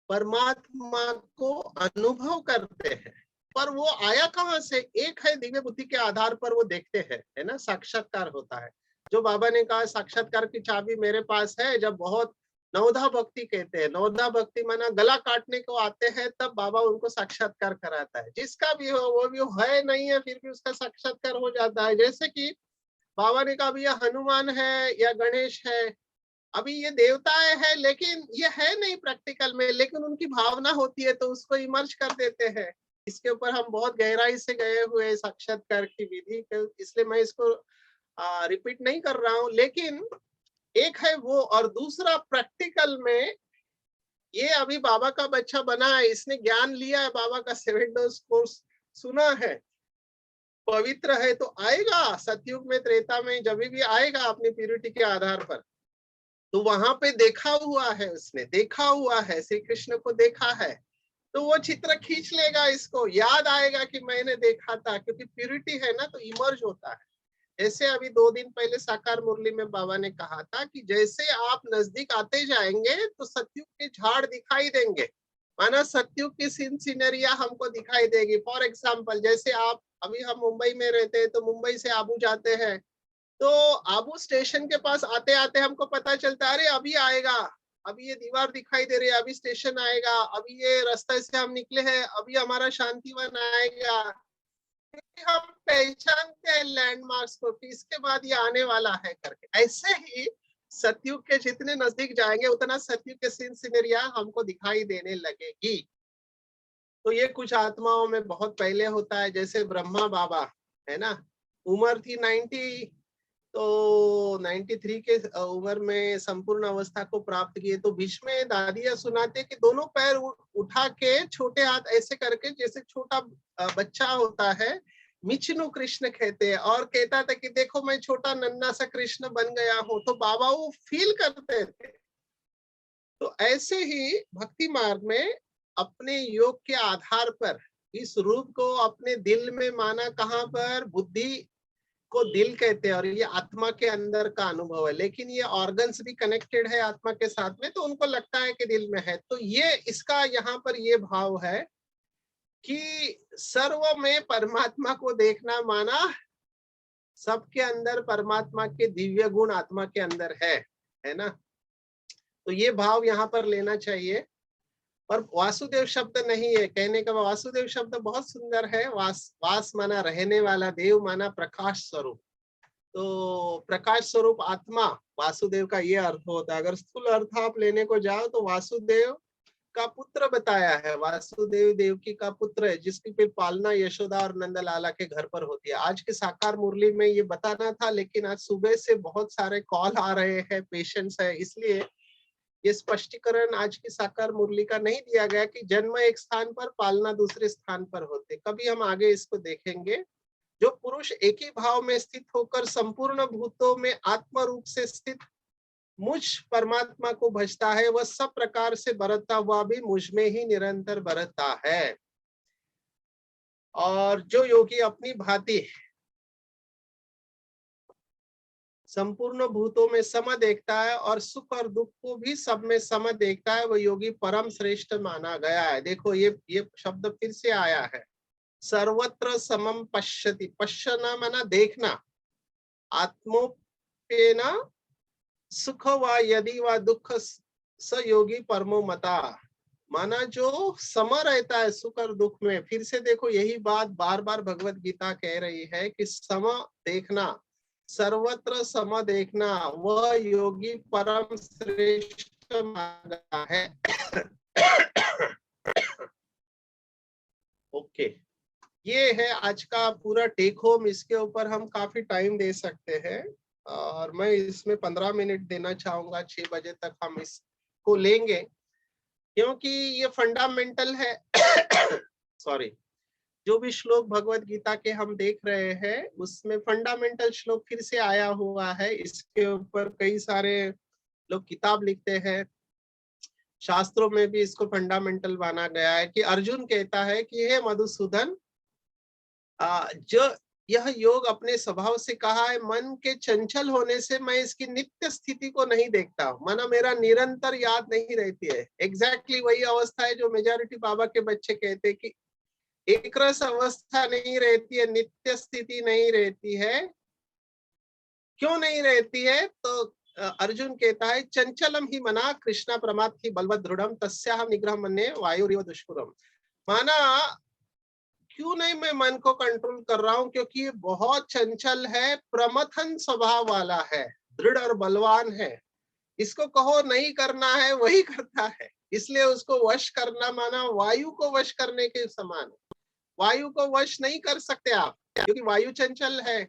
परमात्मा को अनुभव करते हैं। पर वो आया कहाँ से? एक है दिव्य बुद्धि के आधार पर वो देखते हैं, है ना, साक्षात्कार होता है। जो बाबा ने कहा साक्षात्कार की चाबी मेरे पास है, जब बहुत नवधा भक्ति कहते हैं, नवधा भक्ति माना गला काटने को आते हैं, तब बाबा उनको साक्षात्कार कराता है। जिसका भी हो, वो भी है नहीं है, फिर भी उसका साक्षात्कार हो जाता है। जैसे कि बाबा ने कहा अभी यह हनुमान है या गणेश है, अभी ये देवताएं हैं, लेकिन ये है नहीं प्रैक्टिकल में, लेकिन उनकी भावना होती है, तो उसको इमर्ज कर देते हैं। इसके ऊपर हम बहुत गहराई से गए हुए साक्षात्कार की विधि, इसलिए मैं इसको रिपीट नहीं कर रहा हूँ। लेकिन एक है वो, और दूसरा प्रैक्टिकल में, ये अभी बाबा का बच्चा बना है, इसने ज्ञान लिया है, बाबा का 7 डेज कोर्स सुना है, पवित्र है, तो आएगा सतयुग में, त्रेता में, जब भी आएगा अपनी प्यूरिटी के आधार पर। तो वहां पे देखा हुआ है, उसने देखा हुआ है, श्री कृष्ण को देखा है। तो वो चित्र खींच लेगा, इसको याद आएगा कि मैंने देखा था, क्योंकि प्यूरिटी है ना, तो इमर्ज होता है। जैसे अभी 2 दिन पहले साकार मुरली में बाबा ने कहा था कि जैसे आप नजदीक आते जाएंगे तो सत्युग के झाड़ दिखाई देंगे, माना सत्युग की सीनरिया हमको दिखाई देगी। फॉर एग्जाम्पल, जैसे आप अभी हम मुंबई में रहते हैं, तो मुंबई से आबू जाते हैं, तो आबू स्टेशन के पास आते आते हमको पता चलता है, अरे अभी आएगा, अभी ये दीवार दिखाई दे रही है, अभी स्टेशन आएगा, अभी ये रास्ते से हम निकले हैं, अभी हमारा शांतिवन आएगा। हम पहचानते हैं लैंडमार्क्स को कि इसके बाद ये आने वाला है करके। ऐसे ही सतयुग के जितने नजदीक जाएंगे उतना सतयुग के सीन सिनेरिया हमको दिखाई देने लगेगी। तो ये कुछ आत्माओं में बहुत पहले होता है, जैसे ब्रह्मा बाबा है ना, उम्र थी 90, तो 93 के उम्र में संपूर्ण अवस्था को प्राप्त किए। तो बीच में दादियां सुनाते कि दोनों पैर उठा के छोटे हाथ ऐसे करके, जैसे छोटा बच्चा होता है, मिचनु कृष्ण कहते हैं, और कहता था कि देखो मैं छोटा नन्हा सा कृष्ण बन गया हूँ। तो बाबा वो फील करते थे। तो ऐसे ही भक्ति मार्ग में अपने योग के आधार पर इस रूप को अपने दिल में माना, कहाँ पर, बुद्धि को दिल कहते हैं, और ये आत्मा के अंदर का अनुभव है, लेकिन ये ऑर्गन्स भी कनेक्टेड है आत्मा के साथ में, तो उनको लगता है कि दिल में है। तो ये इसका यहाँ पर ये भाव है कि सर्व में परमात्मा को देखना, माना सबके अंदर परमात्मा के दिव्य गुण आत्मा के अंदर है ना। तो ये भाव यहाँ पर लेना चाहिए। पर वासुदेव शब्द नहीं है कहने का, वासुदेव शब्द बहुत सुंदर है। वास माना रहने वाला, देव माना प्रकाश स्वरूप। तो प्रकाश स्वरूप आत्मा वासुदेव का ये अर्थ होता है। अगर स्थूल अर्थ आप लेने को जाओ तो वासुदेव का पुत्र बताया है, वासुदेव देवकी का पुत्र है, जिसकी फिर पालना यशोदा और नंदलाला के घर पर होती है। आज के साकार मुरली में ये बताना था, लेकिन आज सुबह से बहुत सारे कॉल आ रहे हैं, पेशेंट्स है, इसलिए ये स्पष्टीकरण आज की साकार मुरली का नहीं दिया गया कि जन्म एक स्थान पर, पालना दूसरे स्थान पर होते। कभी हम आगे इसको देखेंगे। जो पुरुष एक ही भाव में स्थित होकर संपूर्ण भूतों में आत्म रूप से स्थित मुझ परमात्मा को भजता है, वह सब प्रकार से बरतता हुआ भी मुझ में ही निरंतर बरतता है। और जो योगी अपनी भांति संपूर्ण भूतों में सम देखता है और सुख और दुख को भी सब में सम देखता है, वह योगी परम श्रेष्ठ माना गया है। देखो ये शब्द फिर से आया है, सर्वत्र समम पश्यति। पश्यना माना देखना, आत्मोपेना सुख व यदि व दुख स योगी परमो मता। माना जो सम रहता है सुख और दुख में। फिर से देखो यही बात बार बार भगवत गीता कह रही है कि सम देखना, सर्वत्र सम देखना, वह योगी परम श्रेष्ठ माना है। ओके, ये है आज का पूरा टेक होम। इसके ऊपर हम काफी टाइम दे सकते हैं, और मैं इसमें 15 मिनट देना चाहूंगा। 6 बजे तक हम इसको लेंगे, क्योंकि ये फंडामेंटल है। सॉरी, जो भी श्लोक भगवत गीता के हम देख रहे हैं उसमें फंडामेंटल श्लोक फिर से आया हुआ है। इसके ऊपर कई सारे लोग किताब लिखते हैं, शास्त्रों में भी इसको फंडामेंटल माना गया है। कि अर्जुन कहता है कि हे मधुसूदन, जो यह योग अपने स्वभाव से कहा है, मन के चंचल होने से मैं इसकी नित्य स्थिति को नहीं देखता हूँ, माना मेरा निरंतर याद नहीं रहती है। एग्जैक्टली वही अवस्था है जो मेजॉरिटी बाबा के बच्चे कहते हैं कि एक रस अवस्था नहीं रहती है, नित्य स्थिति नहीं रहती है। क्यों नहीं रहती है? तो अर्जुन कहता है चंचलम ही मना कृष्णा प्रमाद ही बलवत दृढ़म तस्याहम निग्रह मन्ये वायुरिव दुष्पुरम। माना क्यों नहीं मैं मन को कंट्रोल कर रहा हूं? क्योंकि ये बहुत चंचल है, प्रमथन स्वभाव वाला है, दृढ़ और बलवान है। इसको कहो नहीं करना है, वही करता है। इसलिए उसको वश करना माना वायु को वश करने के समान है। वायु को वश नहीं कर सकते आप, क्योंकि वायु चंचल है।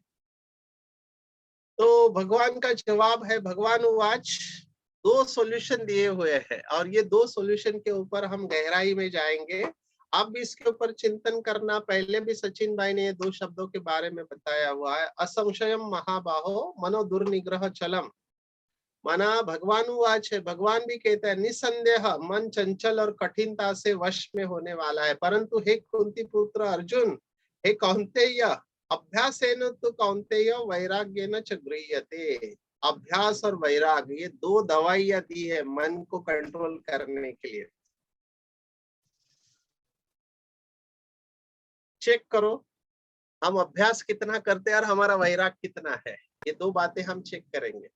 तो भगवान का जवाब है, भगवान उवाच, 2 सॉल्यूशन दिए हुए हैं, और ये 2 सॉल्यूशन के ऊपर हम गहराई में जाएंगे। आप भी इसके ऊपर चिंतन करना। पहले भी सचिन भाई ने 2 शब्दों के बारे में बताया हुआ है, असंशयम महाबाहो मनो दुर्निग्रह चलम। माना भगवान वाच है, भगवान भी कहते हैं निसंदेह मन चंचल और कठिनता से वश में होने वाला है, परंतु हे कुंती पुत्र अर्जुन, हे कौन्तेय, अभ्यासेन तु कौन्तेय वैराग्येन च गृह्यते। अभ्यास और वैराग्य ये दो दवाइयां दी है मन को कंट्रोल करने के लिए। चेक करो हम अभ्यास कितना करते हैं और हमारा वैराग कितना है, ये दो बातें हम चेक करेंगे।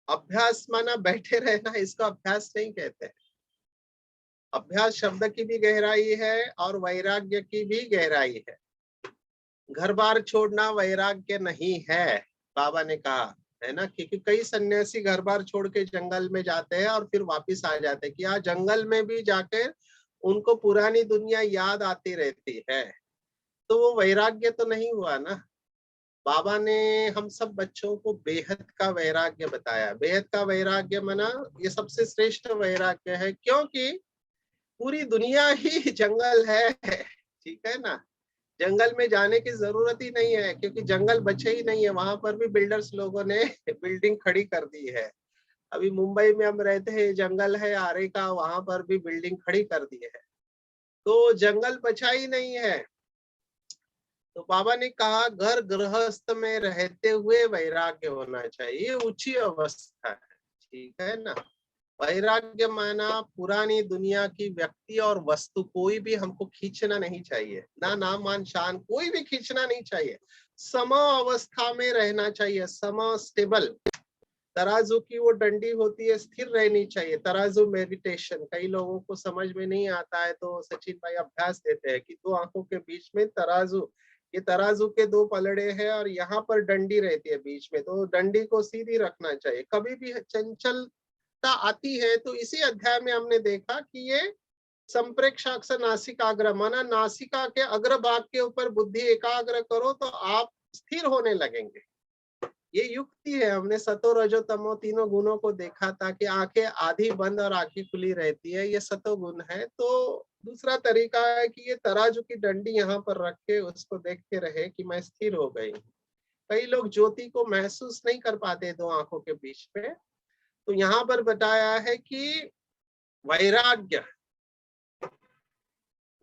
अभ्यास माना बैठे रहना, इसको अभ्यास नहीं कहते। अभ्यास शब्द की भी गहराई है और वैराग्य की भी गहराई है। घर बार छोड़ना वैराग्य नहीं है, बाबा ने कहा है ना, क्योंकि कई सन्यासी घर बार छोड़ के जंगल में जाते हैं और फिर वापस आ जाते हैं कि यहाँ जंगल में भी जाकर उनको पुरानी दुनिया याद आती रहती है, तो वो वैराग्य तो नहीं हुआ ना। बाबा ने हम सब बच्चों को बेहद का वैराग्य बताया। बेहद का वैराग्य माना ये सबसे श्रेष्ठ वैराग्य है, क्योंकि पूरी दुनिया ही जंगल है, ठीक है ना। जंगल में जाने की जरूरत ही नहीं है, क्योंकि जंगल बचे ही नहीं है। वहां पर भी बिल्डर्स लोगों ने बिल्डिंग खड़ी कर दी है। अभी मुंबई में हम रहते हैं, जंगल है आरे का, वहां पर भी बिल्डिंग खड़ी कर दी है, तो जंगल बचा ही नहीं है। तो बाबा ने कहा घर गृहस्थ में रहते हुए वैराग्य होना चाहिए, ऊंची अवस्था है, ठीक है ना। वैराग्य माना पुरानी दुनिया की व्यक्ति और वस्तु कोई भी हमको खींचना नहीं चाहिए, ना नाम मान शान कोई भी खींचना नहीं चाहिए। सम अवस्था में रहना चाहिए, सम स्टेबल। तराजू की वो डंडी होती है, स्थिर रहनी चाहिए। तराजू मेडिटेशन कई लोगों को समझ में नहीं आता है, तो सचिन भाई अभ्यास देते हैं कि दो आंखों के बीच में तराजू, ये तराजू के दो पलड़े हैं और यहाँ पर डंडी रहती है बीच में, तो डंडी को सीधी रखना चाहिए। कभी भी चंचलता आती है तो इसी अध्याय में हमने देखा कि ये संप्रेक्षाक्ष नासिकाग्र, माना नासिका के अग्रभाग के ऊपर बुद्धि एकाग्र करो तो आप स्थिर होने लगेंगे। ये युक्ति है। हमने सतो रजो तमो तीनों गुणों को देखा था कि आंखें आधी बंद और आंखें खुली रहती है, ये सतो गुण है। तो दूसरा तरीका है कि ये तराजू की डंडी यहाँ पर रख के उसको देखते रहे कि मैं स्थिर हो गई। कई लोग ज्योति को महसूस नहीं कर पाते दो आंखों के बीच में, तो यहाँ पर बताया है कि वैराग्य,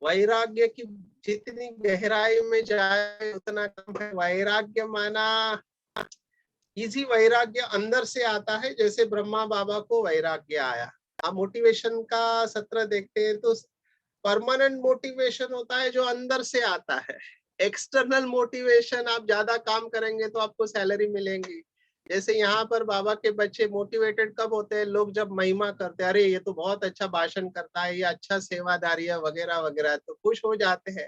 वैराग्य की जितनी गहराई में जाए उतना कम है। वैराग्य माना इजी वैराग्य अंदर से आता है, जैसे ब्रह्मा बाबा को वैराग्य आया। आप मोटिवेशन का सत्र देखते हैं तो परमानेंट मोटिवेशन होता है जो अंदर से आता है। एक्सटर्नल मोटिवेशन, आप ज्यादा काम करेंगे तो आपको सैलरी मिलेगी। जैसे यहाँ पर बाबा के बच्चे मोटिवेटेड कब होते हैं, लोग जब महिमा करते हैं, अरे ये तो बहुत अच्छा भाषण करता है, ये अच्छा सेवादारी है वगैरह वगैरह, तो खुश हो जाते हैं।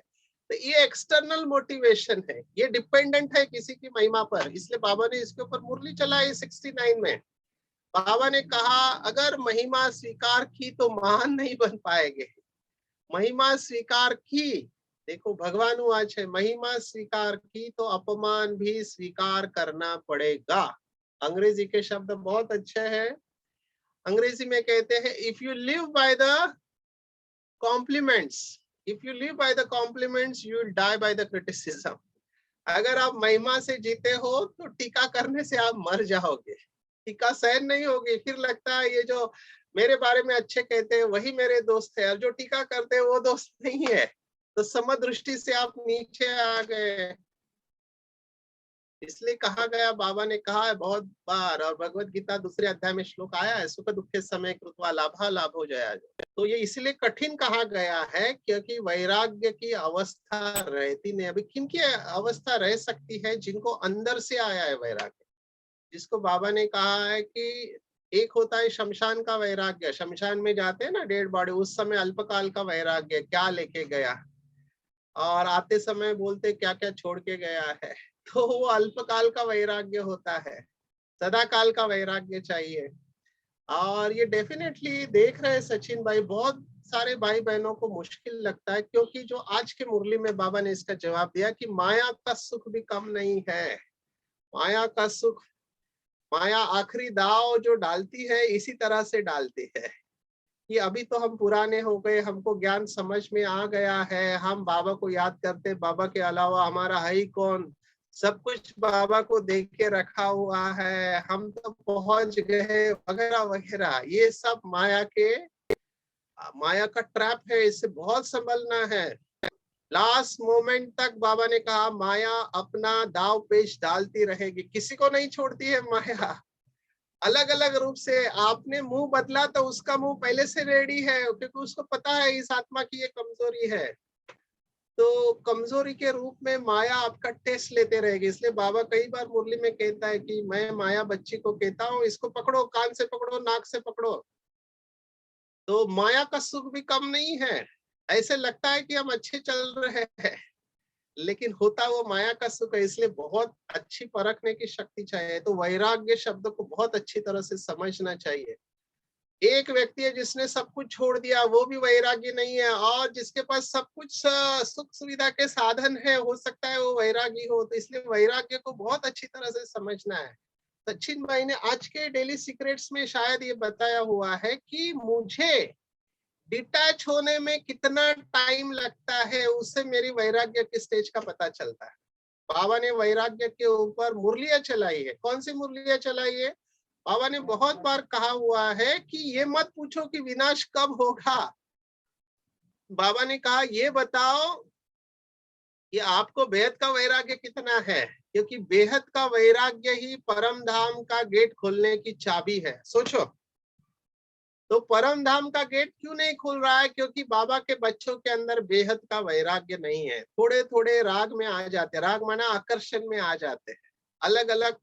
तो ये एक्सटर्नल मोटिवेशन है, ये डिपेंडेंट है किसी की महिमा पर। इसलिए बाबा ने इसके ऊपर मुरली चलाई 69 में। बाबा ने कहा अगर महिमा स्वीकार की तो महान नहीं बन पाएंगे, महिमा स्वीकार की, देखो भगवान आज है, महिमा स्वीकार की तो अपमान भी स्वीकार करना पड़ेगा। अंग्रेजी के शब्द बहुत अच्छे हैं। अंग्रेजी में कहते हैं if you live by the compliments, if you live by the compliments you will die by the criticism. अगर आप महिमा से जीते हो तो टीका करने से आप मर जाओगे, टीका सहन नहीं होगी। फिर लगता है ये जो मेरे बारे में अच्छे कहते हैं वही मेरे दोस्त है, और जो टीका करते हैं वो दोस्त नहीं है। तो समदृष्टि से आप नीचे आ गए। इसलिए कहा गया, बाबा ने कहा है बहुत बार, और भगवत गीता दूसरे अध्याय में श्लोक आया है, सुख दुख के समय कृत्वा लाभा लाभो जया। तो ये इसलिए कठिन कहा गया है क्योंकि वैराग्य की अवस्था रहती नहीं। अभी किन की अवस्था रह सकती है, जिनको अंदर से आया है वैराग्य, जिसको बाबा ने कहा है कि एक होता है शमशान का वैराग्य, शमशान में जाते हैं ना डेड बॉडी, उस समय अल्पकाल का वैराग्य, क्या लेके गया, और आते समय बोलते क्या क्या छोड़ के गया है, तो वो अल्पकाल का वैराग्य होता है। सदा काल का वैराग्य चाहिए। और ये डेफिनेटली देख रहे हैं सचिन भाई, बहुत सारे भाई बहनों को मुश्किल लगता है, क्योंकि जो आज के मुरली में बाबा ने इसका जवाब दिया कि माया का सुख भी कम नहीं है। माया का सुख, माया आखिरी दाव जो डालती है इसी तरह से डालती है कि अभी तो हम पुराने हो गए, हमको ज्ञान समझ में आ गया है, हम बाबा को याद करते, बाबा के अलावा हमारा है ही कौन, सब कुछ बाबा को दे के रखा हुआ है, हम तो पहुंच गए वगैरह वगैरह। ये सब माया का ट्रैप है, इससे बहुत संभलना है। लास्ट मोमेंट तक बाबा ने कहा माया अपना दाव पेच डालती रहेगी, किसी को नहीं छोड़ती है माया। अलग अलग रूप से आपने मुंह बदला तो उसका मुंह पहले से रेडी है, क्योंकि उसको पता है इस आत्मा की ये कमजोरी है। तो कमजोरी के रूप में माया आपका टेस्ट लेते रहेगी। इसलिए बाबा कई बार मुरली में कहता है कि मैं माया बच्ची को कहता हूँ, इसको पकड़ो, कान से पकड़ो, नाक से पकड़ो। तो माया का सुख भी कम नहीं है। ऐसे लगता है कि हम अच्छे चल रहे हैं, लेकिन होता वो माया का सुख है। इसलिए बहुत अच्छी परखने की शक्ति चाहिए। तो वैराग्य शब्द को बहुत अच्छी तरह से समझना चाहिए। एक व्यक्ति है जिसने सब कुछ छोड़ दिया, वो भी वैराग्य नहीं है, और जिसके पास सब कुछ सुख सुविधा के साधन है, हो सकता है वो वैरागी हो। तो इसलिए वैराग्य को बहुत अच्छी तरह से समझना है। सचिन भाई ने आज के डेली सीक्रेट्स में शायद ये बताया हुआ है कि मुझे डिटैच होने में कितना टाइम लगता है, उससे मेरी वैराग्य की स्टेज का पता चलता है। बाबा ने वैराग्य के ऊपर मुरलियां चलाई है। कौन सी मुरलियां चलाई है? बाबा ने बहुत बार कहा हुआ है कि ये मत पूछो कि विनाश कब होगा। बाबा ने कहा ये बताओ कि आपको बेहद का वैराग्य कितना है, क्योंकि बेहद का वैराग्य ही परम धाम का गेट खोलने की चाबी है। सोचो, तो परम धाम का गेट क्यों नहीं खुल रहा है? क्योंकि बाबा के बच्चों के अंदर बेहद का वैराग्य नहीं है। थोड़े थोड़े राग में आ जाते, राग माना आकर्षण में आ जाते हैं। अलग अलग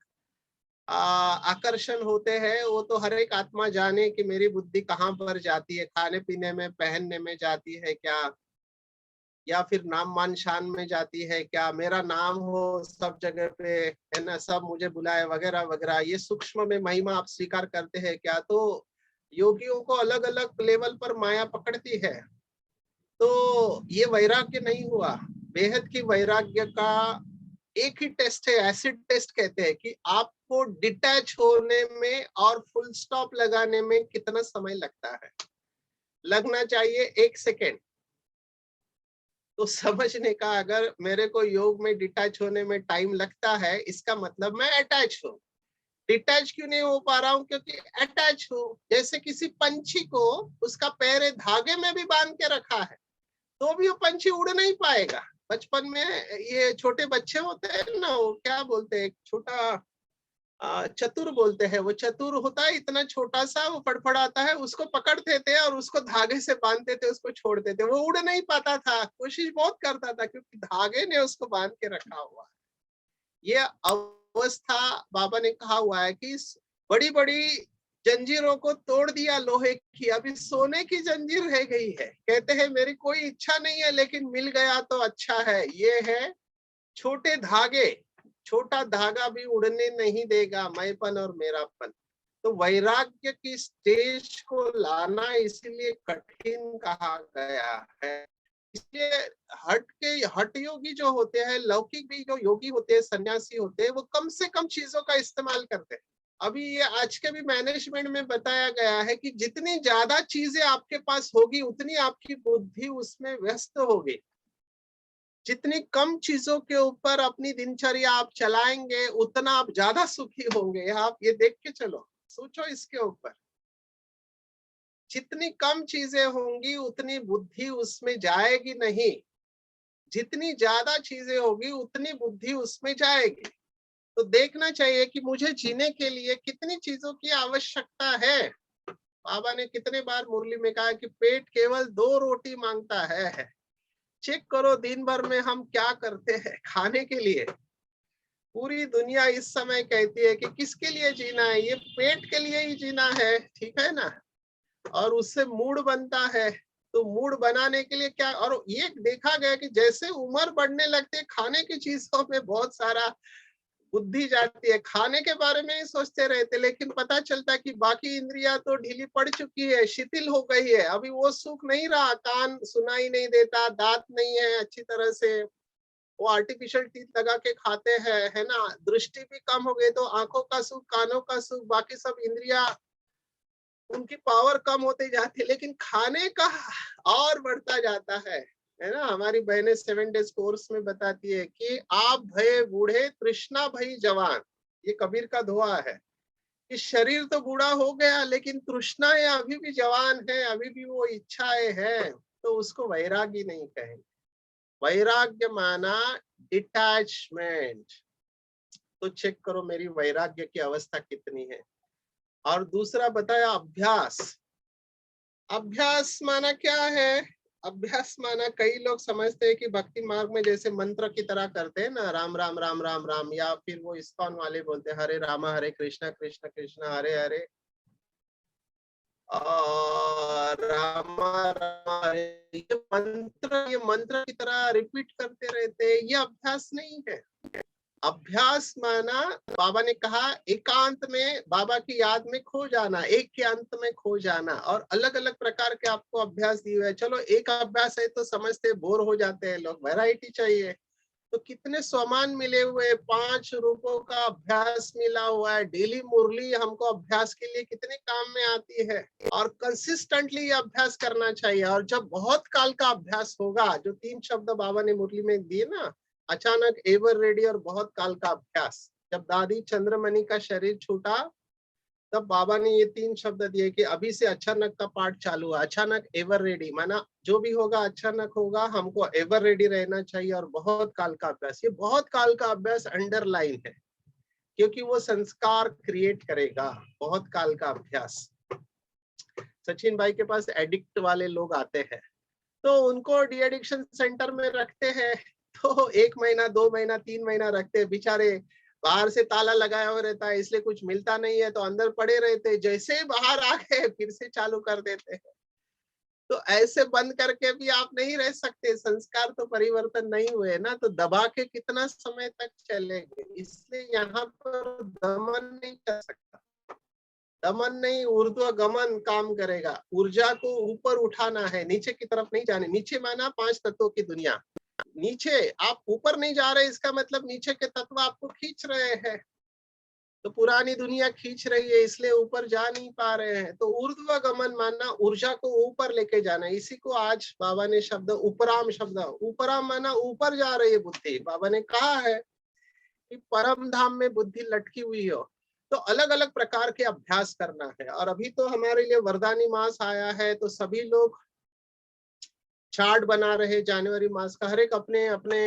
आकर्षण होते हैं। वो तो हर एक आत्मा जाने कि मेरी बुद्धि कहाँ पर जाती है, खाने पीने में, पहनने में जाती है क्या, या फिर नाम मान शान में जाती है क्या, मेरा नाम हो सब जगह पे, है ना, सब मुझे बुलाए वगैरह वगैरह। ये सूक्ष्म में महिमा आप स्वीकार करते हैं क्या? तो योगियों को अलग अलग लेवल पर माया पकड़ती है। तो ये वैराग्य नहीं हुआ। बेहद की वैराग्य का एक ही टेस्ट है, एसिड टेस्ट कहते हैं, कि आपको डिटैच होने में और फुल स्टॉप लगाने में कितना समय लगता है। लगना चाहिए 1 सेकेंड। तो समझने का, अगर मेरे को योग में डिटैच होने में टाइम लगता है, इसका मतलब मैं अटैच हूँ। डिटैच क्यों नहीं हो पा रहा हूँ? क्योंकि अटैच हूँ। जैसे किसी पंछी को उसका पैर धागे में भी बांध के रखा है, तो भी वो पंछी उड़ नहीं पाएगा। बचपन में ये छोटे बच्चे होते हैं ना, वो क्या बोलते हैं, छोटा चतुर बोलते हैं। वो चतुर होता है, इतना छोटा सा, वो फड़फड़ाता है, उसको पकड़ते थे और उसको धागे से बांधते थे, उसको छोड़ते थे। वो उड़ नहीं पाता था, कोशिश बहुत करता था, क्योंकि धागे ने उसको बांध के रखा हुआ। ये अवस्था बाबा ने कहा हुआ है कि बड़ी बड़ी जंजीरों को तोड़ दिया लोहे की, अभी सोने की जंजीर रह गई है। कहते हैं मेरी कोई इच्छा नहीं है, लेकिन मिल गया तो अच्छा है। ये है छोटे धागे। छोटा धागा भी उड़ने नहीं देगा, मैंपन और मेरापन। तो वैराग्य की स्टेज को लाना इसलिए कठिन कहा गया है। इसलिए हट योगी जो होते हैं, लौकिक भी जो योगी होते हैं, सन्यासी होते हैं, वो कम से कम चीजों का इस्तेमाल करते हैं। अभी ये आज के भी मैनेजमेंट में बताया गया है कि जितनी ज्यादा चीजें आपके पास होगी, उतनी आपकी बुद्धि उसमें व्यस्त होगी। जितनी कम चीजों के ऊपर अपनी दिनचर्या आप चलाएंगे, उतना आप ज्यादा सुखी होंगे। आप ये देख के चलो, सोचो इसके ऊपर। जितनी कम चीजें होंगी, उतनी बुद्धि उसमें जाएगी नहीं। जितनी ज्यादा चीजें होगी, उतनी बुद्धि उसमें जाएगी। तो देखना चाहिए कि मुझे जीने के लिए कितनी चीजों की आवश्यकता है। बाबा ने कितने बार मुरली में कहा कि पेट केवल 2 रोटी मांगता है। चेक करो दिन भर में हम क्या करते हैं खाने के लिए। पूरी दुनिया इस समय कहती है कि किसके लिए जीना है, ये पेट के लिए ही जीना है, ठीक है ना। और उससे मूड बनता है। तो मूड बनाने के लिए क्या, और ये देखा गया कि जैसे उम्र बढ़ने लगती है, खाने की चीजों में बहुत सारा बुद्धि जाती है। खाने के बारे में ही सोचते रहते, लेकिन पता चलता है कि बाकी इंद्रियां तो ढीली पड़ चुकी है, शिथिल हो गई है। अभी वो सुख नहीं रहा, कान सुनाई नहीं देता, दांत नहीं है अच्छी तरह से, वो आर्टिफिशियल टीथ लगा के खाते हैं, है ना। दृष्टि भी कम हो गई, तो आंखों का सुख, कानों का सुख, बाकी सब इंद्रिया, उनकी पावर कम होती जाती है, लेकिन खाने का और बढ़ता जाता है है ना। हमारी बहनें 7 डेज कोर्स में बताती है कि आप भये बूढ़े तृष्णा भई जवान। ये कबीर का दोहा है कि शरीर तो बूढ़ा हो गया लेकिन तृष्णाएं अभी भी जवान है, अभी भी वो इच्छाएं हैं, तो उसको वैरागी नहीं कहेंगे। वैराग्य माना डिटैचमेंट। तो चेक करो मेरी वैराग्य की अवस्था कितनी है। और दूसरा बताया अभ्यास। अभ्यास माना क्या है? अभ्यास माना कई लोग समझते हैं कि भक्ति मार्ग में जैसे मंत्र की तरह करते हैं ना, राम राम राम राम राम, या फिर वो इस्कॉन वाले बोलते हैं हरे रामा हरे कृष्णा कृष्णा कृष्णा हरे हरे और रामा रामा हरे। ये मंत्र की तरह रिपीट करते रहते हैं, ये अभ्यास नहीं है। अभ्यास माना बाबा ने कहा एकांत में बाबा की याद में खो जाना, एक के अंत में खो जाना। और अलग अलग प्रकार के आपको अभ्यास दिए हुए हैं। चलो एक अभ्यास है तो समझते बोर हो जाते हैं लोग, वैरायटी चाहिए। तो कितने स्वमान मिले हुए, 5 रूपों का अभ्यास मिला हुआ है। डेली मुरली हमको अभ्यास के लिए कितने काम में आती है। और कंसिस्टेंटली ये अभ्यास करना चाहिए। और जब बहुत काल का अभ्यास होगा, जो 3 शब्द बाबा ने मुरली में दिए ना, अचानक, एवर रेडी और बहुत काल का अभ्यास। जब दादी चंद्रमणि का शरीर छूटा तब बाबा ने ये 3 शब्द दिए कि अभी से अचानक का पाठ चालू है। अचानक एवर रेडी माना जो भी होगा अचानक होगा, हमको एवर रेडी रहना चाहिए। और बहुत काल का अभ्यास, ये बहुत काल का अभ्यास अंडरलाइन है क्योंकि वो संस्कार क्रिएट करेगा। बहुत काल का अभ्यास। सचिन भाई के पास एडिक्ट वाले लोग आते हैं तो उनको डी एडिक्शन सेंटर में रखते हैं। तो 1 महीना 2 महीना 3 महीना रखते हैं, बेचारे बाहर से ताला लगाया हुआ रहता है इसलिए कुछ मिलता नहीं है, तो अंदर पड़े रहते हैं। जैसे ही बाहर आ गए फिर से चालू कर देते हैं। तो ऐसे बंद करके भी आप नहीं रह सकते, संस्कार तो परिवर्तन नहीं हुए ना, तो दबा के कितना समय तक चलेंगे। इसलिए यहाँ पर दमन नहीं कर सकता। दमन नहीं, ऊर्ध्व गमन काम करेगा। ऊर्जा को ऊपर उठाना है, नीचे की तरफ नहीं जाने। नीचे माना 5 तत्वों की दुनिया। नीचे आप ऊपर नहीं जा रहे, इसका मतलब नीचे के तत्व आपको खींच रहे हैं। तो पुरानी दुनिया खींच रही है इसलिए ऊपर जा नहीं पा रहे हैं। तो ऊर्ध्व गमन मानना ऊर्जा को ऊपर लेके जाना। इसी को आज बाबा ने शब्द उपराम, शब्द उपराम माना ऊपर जा रही है बुद्धि। बाबा ने कहा है कि परम धाम में बुद्धि लटकी हुई हो। तो अलग अलग प्रकार के अभ्यास करना है। और अभी तो हमारे लिए वरदानी मास आया है तो सभी लोग चार्ट बना रहे जनवरी मास का। हर एक अपने अपने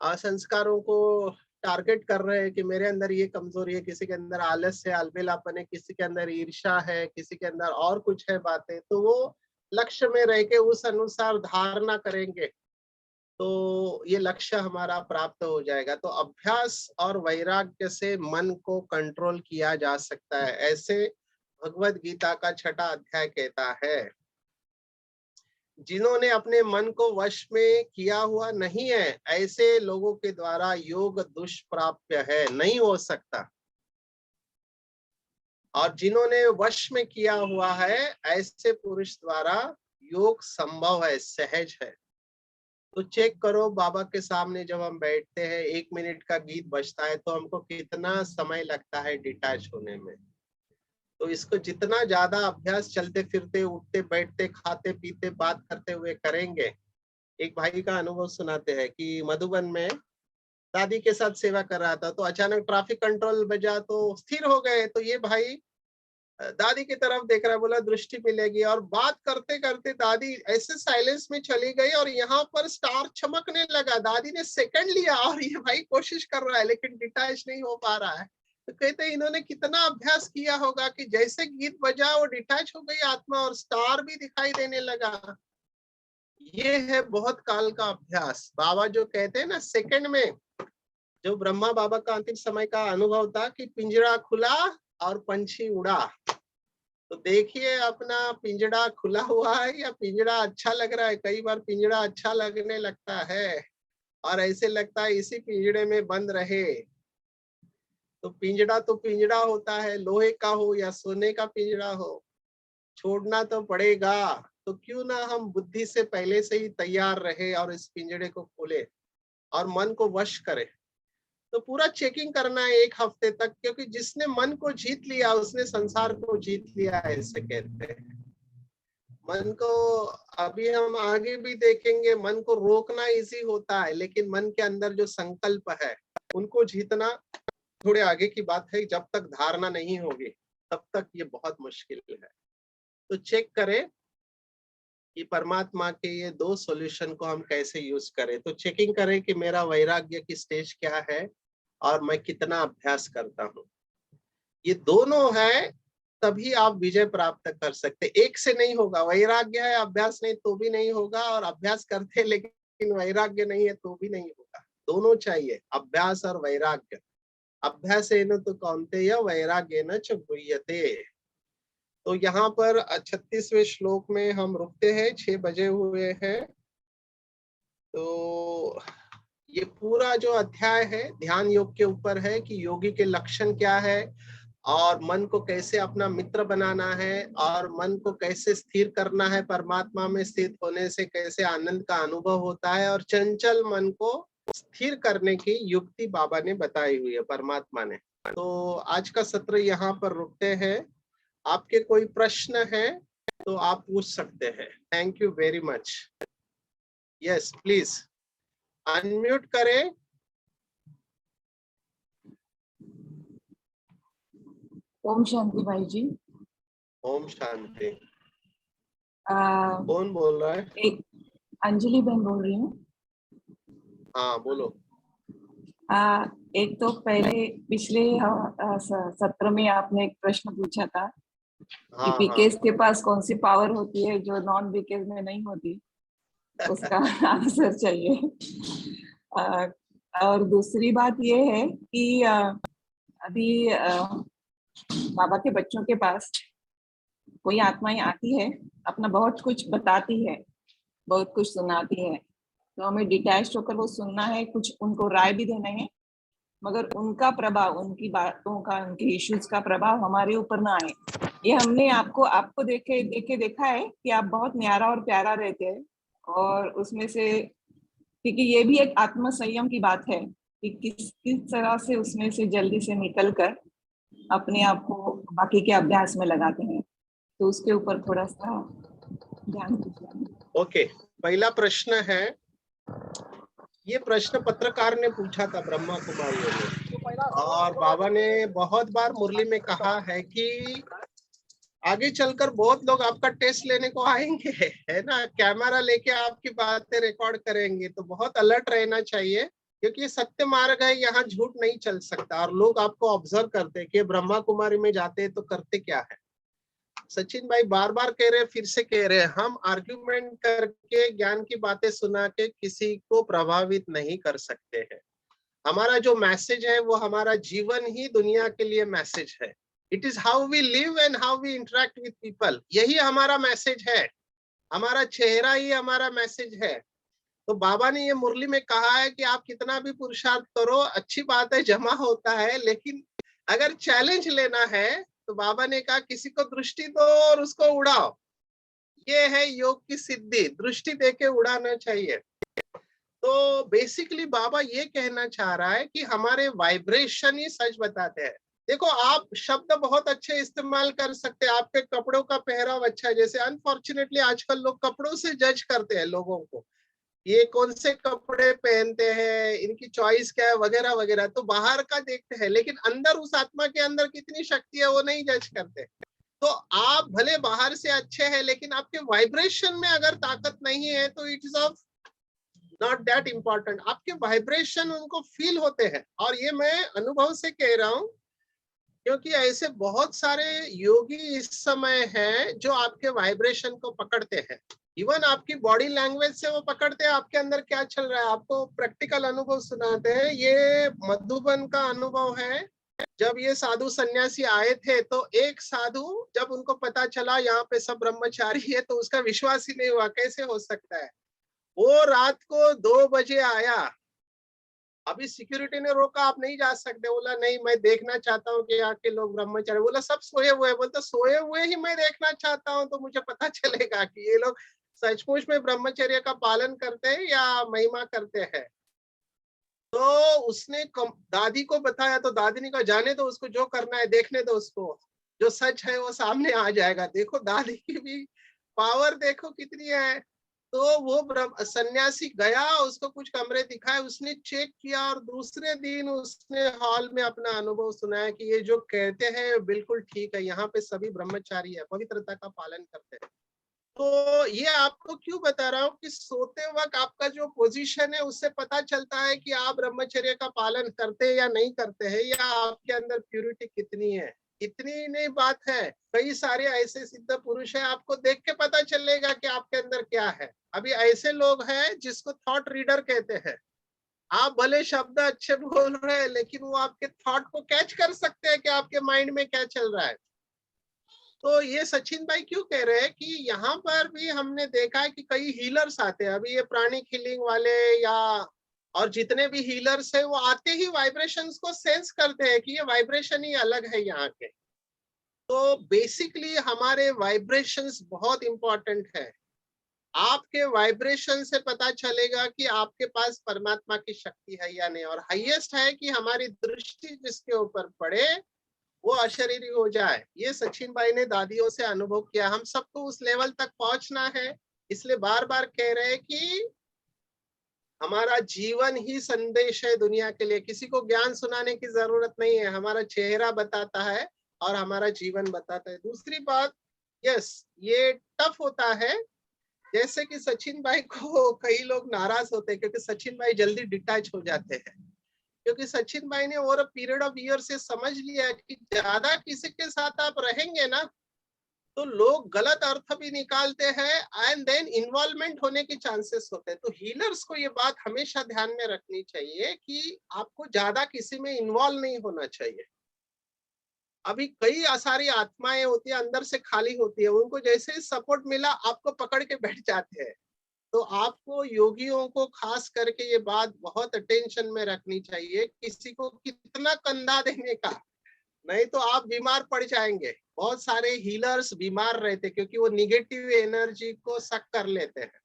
संस्कारों को टारगेट कर रहे हैं कि मेरे अंदर ये कमजोरी है, किसी के अंदर आलस है, अलबेलापन है, किसी के अंदर ईर्ष्या है, किसी के अंदर और कुछ है बातें। तो वो लक्ष्य में रह के उस अनुसार धारणा करेंगे तो ये लक्ष्य हमारा प्राप्त हो जाएगा। तो अभ्यास और वैराग्य से मन को कंट्रोल किया जा सकता है, ऐसे भगवत गीता का 6वां अध्याय कहता है। जिन्होंने अपने मन को वश में किया हुआ नहीं है, ऐसे लोगों के द्वारा योग दुष्प्राप्य है, नहीं हो सकता। और जिन्होंने वश में किया हुआ है, ऐसे पुरुष द्वारा योग संभव है, सहज है। तो चेक करो, बाबा के सामने जब हम बैठते हैं, 1 मिनट का गीत बजता है तो हमको कितना समय लगता है डिटैच होने में। तो इसको जितना ज्यादा अभ्यास चलते फिरते, उठते बैठते, खाते पीते, बात करते हुए करेंगे। एक भाई का अनुभव सुनाते हैं कि मधुबन में दादी के साथ सेवा कर रहा था तो अचानक ट्रैफिक कंट्रोल बजा तो स्थिर हो गए। तो ये भाई दादी की तरफ देख रहा है, बोला दृष्टि मिलेगी। और बात करते करते दादी ऐसे साइलेंस में चली गई और यहाँ पर स्टार चमकने लगा। दादी ने सेकंड लिया और ये भाई कोशिश कर रहा है लेकिन डिटैच नहीं हो पा रहा है। तो कहते हैं इन्होंने कितना अभ्यास किया होगा कि जैसे गीत बजा वो डिटैच हो गई आत्मा और स्टार भी दिखाई देने लगा। ये है बहुत काल का अभ्यास। बाबा जो कहते हैं ना, सेकंड में, जो ब्रह्मा बाबा का अंतिम समय का अनुभव था कि पिंजरा खुला और पंछी उड़ा। तो देखिए अपना पिंजरा खुला हुआ है या पिंजरा अच्छा लग रहा है। कई बार पिंजरा अच्छा लगने लगता है और ऐसे लगता है इसी पिंजरे में बंद रहे। तो पिंजरा होता है, लोहे का हो या सोने का पिंजरा हो, छोड़ना तो पड़ेगा। तो क्यों ना हम बुद्धि से पहले से ही तैयार रहे और इस पिंजरे को खोले और मन को वश करें। तो पूरा चेकिंग करना है 1 हफ्ते तक, क्योंकि जिसने मन को जीत लिया उसने संसार को जीत लिया, ऐसे कहते हैं। मन को अभी हम आगे भी देखेंगे, मन को रोकना इजी होता है, लेकिन मन के अंदर जो संकल्प है उनको जीतना थोड़े आगे की बात है। जब तक धारणा नहीं होगी तब तक ये बहुत मुश्किल है। तो चेक करें कि परमात्मा के ये दो सॉल्यूशन को हम कैसे यूज करें। तो चेकिंग करें कि मेरा वैराग्य की स्टेज क्या है और मैं कितना अभ्यास करता हूँ। ये दोनों है तभी आप विजय प्राप्त कर सकते। एक से नहीं होगा, वैराग्य है अभ्यास नहीं तो भी नहीं होगा, और अभ्यास करते लेकिन वैराग्य नहीं है तो भी नहीं होगा। दोनों चाहिए, अभ्यास और वैराग्य। अभ्यासेन तु कौन्तेय वैराग्येन च गुह्यते। तो यहाँ पर 36वें श्लोक में हम रुकते हैं, 6 बजे हुए हैं। तो ये पूरा जो अध्याय है ध्यान योग के ऊपर है कि योगी के लक्षण क्या है और मन को कैसे अपना मित्र बनाना है और मन को कैसे स्थिर करना है। परमात्मा में स्थित होने से कैसे आनंद का अनुभव होता है, और चंचल मन को स्थिर करने की युक्ति बाबा ने बताई हुई है, परमात्मा ने। तो आज का सत्र यहाँ पर रुकते हैं। आपके कोई प्रश्न है तो आप पूछ सकते हैं। Thank you very much. Yes please unmute करें। ओम शांति भाई जी। ओम शांति। आ, कौन बोल रहा है? एक अंजलि बहन बोल रही हूँ। हाँ बोलो। एक तो पहले पिछले सत्र में आपने एक प्रश्न पूछा था कि हाँ बीकेस के पास कौन सी पावर होती है जो नॉन बीकेस में नहीं होती, उसका आंसर चाहिए। और दूसरी बात ये है कि अभी बाबा के बच्चों के पास कोई आत्माएं आती है, अपना बहुत कुछ बताती है, बहुत कुछ सुनाती है, तो हमें डिटैच होकर वो सुनना है, कुछ उनको राय भी देना है, मगर उनका प्रभाव, उनकी बातों का, उनके इश्यूज का प्रभाव हमारे ऊपर ना आए। ये हमने आपको देखे देखा है कि आप बहुत न्यारा और प्यारा रहते हैं, और उसमें से क्योंकि ये भी एक आत्म संयम की बात है कि किस तरह से उसमें से जल्दी से निकल कर अपने आप को बाकी के अभ्यास में लगाते हैं। तो उसके ऊपर थोड़ा सा ध्यान दीजिए। ओके, पहला प्रश्न है, ये प्रश्न पत्रकार ने पूछा था ब्रह्मा कुमारियों में, और बाबा ने बहुत बार मुरली में कहा है कि आगे चलकर बहुत लोग आपका टेस्ट लेने को आएंगे, है ना, कैमरा लेके आपकी बातें रिकॉर्ड करेंगे। तो बहुत अलर्ट रहना चाहिए, क्योंकि ये सत्य मार्ग है, यहाँ झूठ नहीं चल सकता। और लोग आपको ऑब्जर्व करते हैं कि ब्रह्मा कुमारी में जाते हैं तो करते क्या है। सचिन भाई बार बार कह रहे हैं, फिर से कह रहे हैं, हम आर्ग्यूमेंट करके ज्ञान की बातें सुना के किसी को प्रभावित नहीं कर सकते हैं। हमारा जो मैसेज है वो हमारा जीवन ही दुनिया के लिए मैसेज है। It is how we live and how we interact with people, यही हमारा मैसेज है। हमारा चेहरा ही हमारा मैसेज है। तो बाबा ने ये मुरली में कहा है कि आप कितना भी पुरुषार्थ करो, अच्छी बात है, जमा होता है, लेकिन अगर चैलेंज लेना है तो बाबा ने कहा किसी को दृष्टि दो और उसको उड़ाओ। ये है योग की सिद्धि, दृष्टि देके उड़ाना चाहिए। तो बेसिकली बाबा ये कहना चाह रहा है कि हमारे वाइब्रेशन ही सच बताते हैं। देखो, आप शब्द बहुत अच्छे इस्तेमाल कर सकते हैं, आपके कपड़ों का पहराव अच्छा है, जैसे अनफॉर्चुनेटली आजकल लोग कपड़ों से जज करते हैं लोगों को, ये कौन से कपड़े पहनते हैं, इनकी चॉइस क्या है, वगैरह वगैरह। तो बाहर का देखते हैं, लेकिन अंदर उस आत्मा के अंदर कितनी शक्ति है वो नहीं जज करते। तो आप भले बाहर से अच्छे हैं, लेकिन आपके वाइब्रेशन में अगर ताकत नहीं है तो it is of not that important. आपके वाइब्रेशन उनको फील होते हैं, और ये मैं अनुभव से कह रहा हूँ, क्योंकि ऐसे बहुत सारे योगी इस समय हैं जो आपके वाइब्रेशन को पकड़ते हैं। इवन आपकी बॉडी लैंग्वेज से वो पकड़ते हैं आपके अंदर क्या चल रहा है, आपको प्रैक्टिकल अनुभव सुनाते हैं। ये मधुबन का अनुभव है। जब ये साधु सन्यासी आए थे तो एक साधु, जब उनको पता चला यहाँ पे सब ब्रह्मचारी है, तो उसका विश्वास ही नहीं हुआ, कैसे हो सकता है। वो रात को 2 बजे आया, अभी सिक्योरिटी ने रोका, आप नहीं जा सकते। बोला नहीं, मैं देखना चाहता हूँ कि यहाँ के लोग ब्रह्मचारी। बोला सब सोए हुए हैं। बोलते सोए हुए ही मैं देखना चाहता हूँ, तो मुझे पता चलेगा कि ये लोग सचमुच में ब्रह्मचर्य का पालन करते हैं या महिमा करते हैं। तो उसने दादी को बताया, तो दादी ने कहा जाने दो उसको, जो करना है देखने दो उसको, जो सच है वो सामने आ जाएगा। देखो दादी की भी पावर देखो कितनी है। तो वो सन्यासी गया, उसको कुछ कमरे दिखाए, उसने चेक किया और दूसरे दिन उसने हॉल में अपना अनुभव सुनाया कि ये जो कहते हैं बिल्कुल ठीक है, यहाँ पे सभी ब्रह्मचारी है, पवित्रता का पालन करते हैं। तो ये आपको क्यों बता रहा हूँ कि सोते वक्त आपका जो पोजीशन है उससे पता चलता है कि आप ब्रह्मचर्य का पालन करते हैं या नहीं करते हैं, या आपके अंदर प्यूरिटी कितनी है। इतनी नहीं बात है, कई सारे ऐसे सिद्ध पुरुष हैं, आपको देख के पता चलेगा कि आपके अंदर क्या है। अभी ऐसे लोग हैं जिसको थॉट रीडर कहते हैं। आप भले शब्द अच्छे बोल रहे हैं लेकिन वो आपके थॉट को कैच कर सकते हैं कि आपके माइंड में क्या चल रहा है। तो ये सचिन भाई क्यों कह रहे हैं कि यहाँ पर भी हमने देखा है कि कई हीलर्स आते हैं, अभी ये प्राणिक हीलिंग वाले या और जितने भी हीलर्स हैं वो आते ही वाइब्रेशंस को सेंस करते हैं कि ये वाइब्रेशन ही अलग है यहाँ के। तो बेसिकली हमारे वाइब्रेशंस बहुत इंपॉर्टेंट है। आपके वाइब्रेशन से पता चलेगा कि आपके पास परमात्मा की शक्ति है या नहीं, और हाईएस्ट है कि हमारी दृष्टि जिसके ऊपर पड़े वो अशरीरी हो जाए। ये सचिन भाई ने दादियों से अनुभव किया। हम सबको उस लेवल तक पहुंचना है, इसलिए बार बार कह रहे हैं कि हमारा जीवन ही संदेश है दुनिया के लिए। किसी को ज्ञान सुनाने की जरूरत नहीं है, हमारा चेहरा बताता है और हमारा जीवन बताता है। दूसरी बात, यस ये टफ होता है, जैसे कि सचिन भाई को कई लोग नाराज होते हैं क्योंकि सचिन भाई जल्दी डिटैच हो जाते हैं, क्योंकि सचिन भाई ने over a period of year से समझ लिया कि ज्यादा किसी के साथ आप रहेंगे ना तो लोग गलत अर्थ भी निकालते हैं एंड देन इन्वॉल्वमेंट होने के चांसेस होते हैं। तो हीलर्स को ये बात हमेशा ध्यान में रखनी चाहिए कि आपको ज्यादा किसी में इन्वॉल्व नहीं होना चाहिए। अभी कई सारी आत्माएं होती है अंदर से खाली होती है, उनको जैसे ही सपोर्ट मिला आपको पकड़ के बैठ जाते हैं। तो आपको योगियों को खास करके ये बात बहुत अटेंशन में रखनी चाहिए, किसी को कितना कंधा देने का, नहीं तो आप बीमार पड़ जाएंगे। बहुत सारे हीलर्स बीमार रहते क्योंकि वो निगेटिव एनर्जी को सक कर लेते हैं।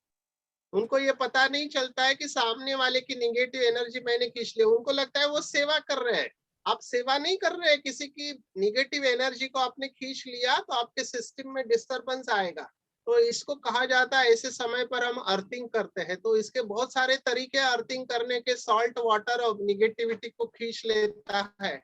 उनको ये पता नहीं चलता है कि सामने वाले की निगेटिव एनर्जी मैंने खींच ली, उनको लगता है वो सेवा कर रहे हैं। आप सेवा नहीं कर रहे हैं, किसी की निगेटिव एनर्जी को आपने खींच लिया तो आपके सिस्टम में डिस्टरबेंस आएगा। तो इसको कहा जाता है ऐसे समय पर हम अर्थिंग करते हैं। तो इसके बहुत सारे तरीके अर्थिंग करने के, सॉल्ट वाटर और निगेटिविटी को खींच लेता है।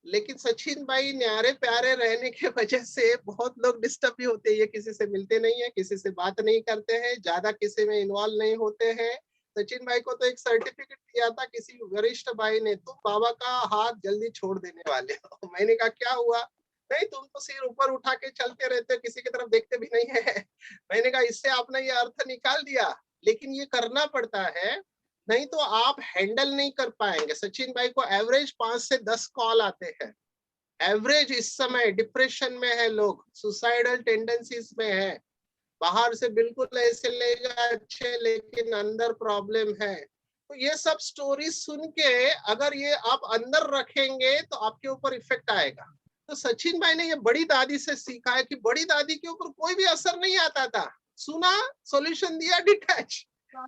लेकिन सचिन भाई न्यारे प्यारे रहने के वजह से बहुत लोग डिस्टर्ब भी होते हैं, ये किसी से मिलते नहीं है, किसी से बात नहीं करते हैं, ज्यादा किसी में इन्वॉल्व नहीं होते हैं। सचिन भाई को तो एक सर्टिफिकेट दिया था किसी वरिष्ठ भाई ने, तुम बाबा का हाथ जल्दी छोड़ देने वाले हो। मैंने कहा क्या हुआ? नहीं तुम तो सिर ऊपर उठा के चलते रहते हो, किसी की तरफ देखते भी नहीं है। मैंने कहा इससे आपने ये अर्थ निकाल दिया, लेकिन ये करना पड़ता है, नहीं तो आप हैंडल नहीं कर पाएंगे। सचिन भाई को एवरेज 5 से 10 कॉल आते हैं, एवरेज। इस समय डिप्रेशन में है लोग, सुसाइडल टेंडेंसीज में है, बाहर से बिल्कुल ऐसे लेगा अच्छे लेकिन अंदर प्रॉब्लम है। तो ये सब स्टोरी सुन के अगर ये आप अंदर रखेंगे तो आपके ऊपर इफेक्ट आएगा। तो सचिन भाई ने ये बड़ी दादी से सीखा है कि बड़ी दादी के ऊपर कोई भी असर नहीं आता था, सुना, सॉल्यूशन दिया, डिटैच।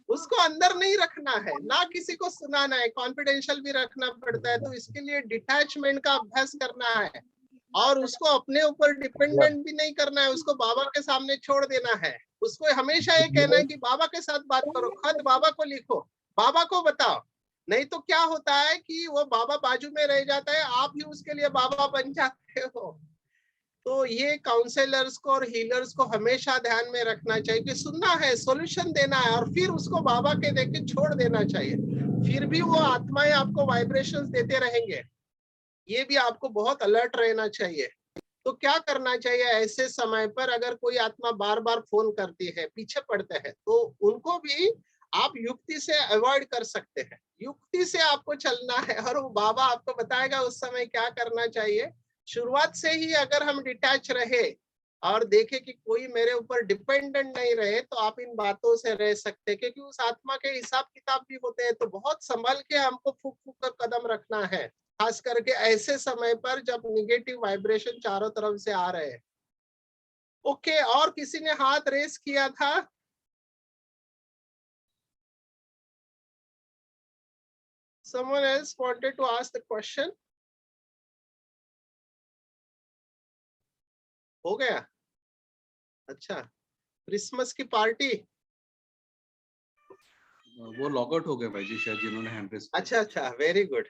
उसको अंदर नहीं रखना है, ना किसी को सुनाना है, कॉन्फिडेंशियल भी रखना पड़ता है। तो इसके लिए डिटैचमेंट का अभ्यास करना है और उसको अपने ऊपर डिपेंडेंट भी नहीं करना है, उसको बाबा के सामने छोड़ देना है। उसको हमेशा ये कहना है कि बाबा के साथ बात करो, खत बाबा को लिखो, बाबा को बताओ। नहीं तो क्या होता है कि वो बाबा बाजू में रह जाता है, आप ही उसके लिए बाबा बन जाते हो। तो ये काउंसलर्स को और हीलर्स को हमेशा ध्यान में रखना चाहिए कि सुनना है, सॉल्यूशन देना है और फिर उसको बाबा के देख के छोड़ देना चाहिए। फिर भी वो आत्माएं आपको वाइब्रेशंस देते रहेंगे, ये भी आपको बहुत अलर्ट रहना चाहिए। तो क्या करना चाहिए ऐसे समय पर? अगर कोई आत्मा बार बार फोन करती है, पीछे पड़ते हैं, तो उनको भी आप युक्ति से अवॉइड कर सकते हैं। युक्ति से आपको चलना है और वो बाबा आपको बताएगा उस समय क्या करना चाहिए। शुरुआत से ही अगर हम डिटैच रहे और देखे कि कोई मेरे ऊपर डिपेंडेंट नहीं रहे, तो आप इन बातों से रह सकते हैं, क्योंकि उस आत्मा के हिसाब किताब भी होते हैं। तो बहुत संभल के हमको फूक फूक कर कदम रखना है, खास करके ऐसे समय पर जब निगेटिव वाइब्रेशन चारों तरफ से आ रहे हैं। ओके, और किसी ने हाथ रेस किया था? Someone else wanted to ask the question? हो गया? अच्छा, क्रिसमस की पार्टी? वो लॉग आउट हो गए भाई जी शायद, जिन्होंने हैंड रेस किया। अच्छा अच्छा, वेरी गुड,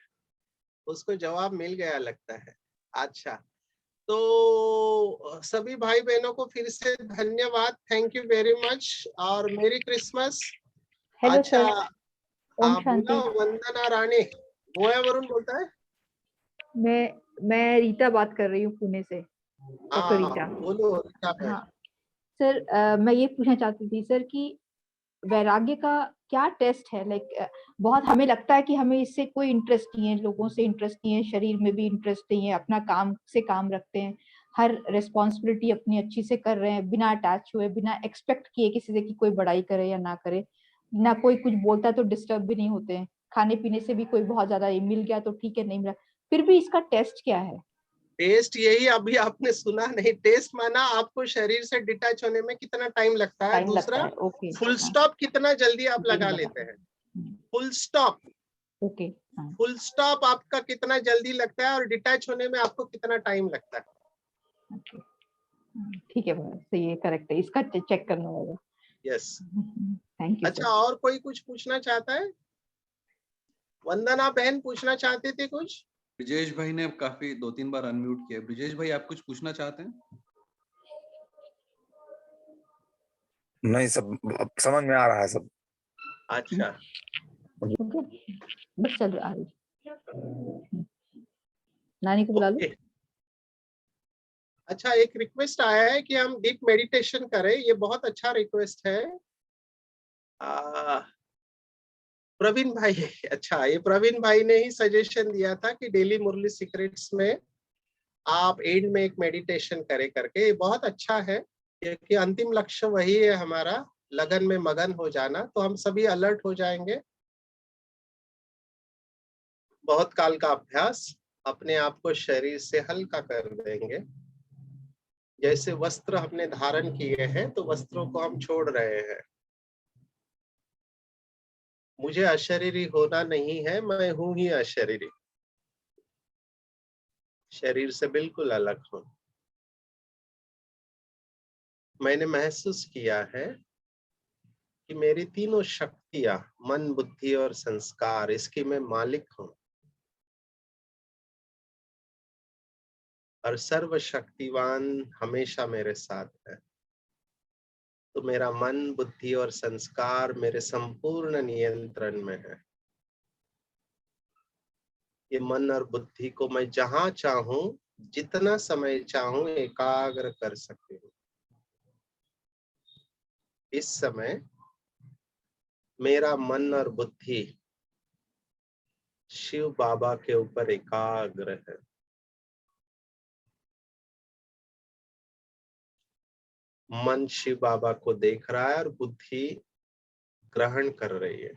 उसको जवाब मिल गया लगता है। अच्छा, तो सभी भाई बहनों को फिर से धन्यवाद, थैंक यू वेरी मच, और मेरी क्रिसमस। हेलो अच्छा, सर, ओम हाँ बोला, शांति। वंदना रानी। गोया वरुण बोलता है। मैं रीता बात कर रही हूँ पुणे से, डॉक्टर हाँ रीता। बोलो रीता बहन। हाँ सर, मैं ये पूछना चाहती थी सर कि वैराग्य का क्या टेस्ट है? लाइक बहुत हमें लगता है कि हमें इससे कोई इंटरेस्ट नहीं है, लोगों से इंटरेस्ट नहीं है, शरीर में भी इंटरेस्ट नहीं है, अपना काम से काम रखते हैं, हर रिस्पॉन्सिबिलिटी अपनी अच्छी से कर रहे हैं, बिना अटैच हुए, बिना एक्सपेक्ट किए किसी से कि कोई बड़ाई करे या ना करे, ना कोई कुछ बोलता है तो डिस्टर्ब भी नहीं होते हैं, खाने पीने से भी कोई बहुत ज्यादा मिल गया तो ठीक है, नहीं मिला, फिर भी इसका टेस्ट क्या है? टेस्ट यही, अभी आपने सुना नहीं, टेस्ट माना आपको शरीर से डिटैच होने में कितना टाइम लगता है, टाइम लगता दूसरा है, ओके। फुल स्टॉप कितना जल्दी आप जी लगा लगा, लेते हैं, फुल स्टॉप, ओके। हाँ फुल स्टॉप आपका कितना जल्दी लगता है, और डिटैच होने में आपको कितना टाइम लगता है। ठीक है, सही है, करेक्ट है, इसका चेक करना होगा। यस। थैंक यू अच्छा, सर। और कोई कुछ पूछना चाहता है? वंदना बहन पूछना चाहती थी कुछ? ब्रिजेश भाई ने काफी 2-3 बार अनम्यूट किया। ब्रिजेश भाई आप कुछ पूछना चाहते हैं? नहीं, सब अब समझ में आ रहा है सब। अच्छा, ओके, बस चल रहा है। नानी को बुला लो। ओके। अच्छा, एक रिक्वेस्ट आया है कि हम डीप मेडिटेशन करें, ये बहुत अच्छा रिक्वेस्ट है। प्रवीण भाई, अच्छा, ये प्रवीण भाई ने ही सजेशन दिया था कि डेली मुरली सीक्रेट्स में आप एंड में एक मेडिटेशन करें करके, ये बहुत अच्छा है, क्योंकि अंतिम लक्ष्य वही है हमारा, लगन में मगन हो जाना, तो हम सभी अलर्ट हो जाएंगे। बहुत काल का अभ्यास अपने आप को शरीर से हल्का कर देंगे। जैसे वस्त्र हमने धारण किए हैं, तो वस्त्रों को हम छोड़ रहे हैं। मुझे अशरीरी होना नहीं है, मैं हूं ही अशरीरी, शरीर से बिल्कुल अलग हूं। मैंने महसूस किया है कि मेरी तीनों शक्तियां, मन, बुद्धि और संस्कार, इसकी मैं मालिक हूं, और सर्वशक्तिवान हमेशा मेरे साथ है। तो मेरा मन, बुद्धि और संस्कार मेरे संपूर्ण नियंत्रण में है। ये मन और बुद्धि को मैं जहां चाहूं, जितना समय चाहूं एकाग्र कर सकती हूँ। इस समय मेरा मन और बुद्धि शिव बाबा के ऊपर एकाग्र है। मन शिव बाबा को देख रहा है और बुद्धि ग्रहण कर रही है।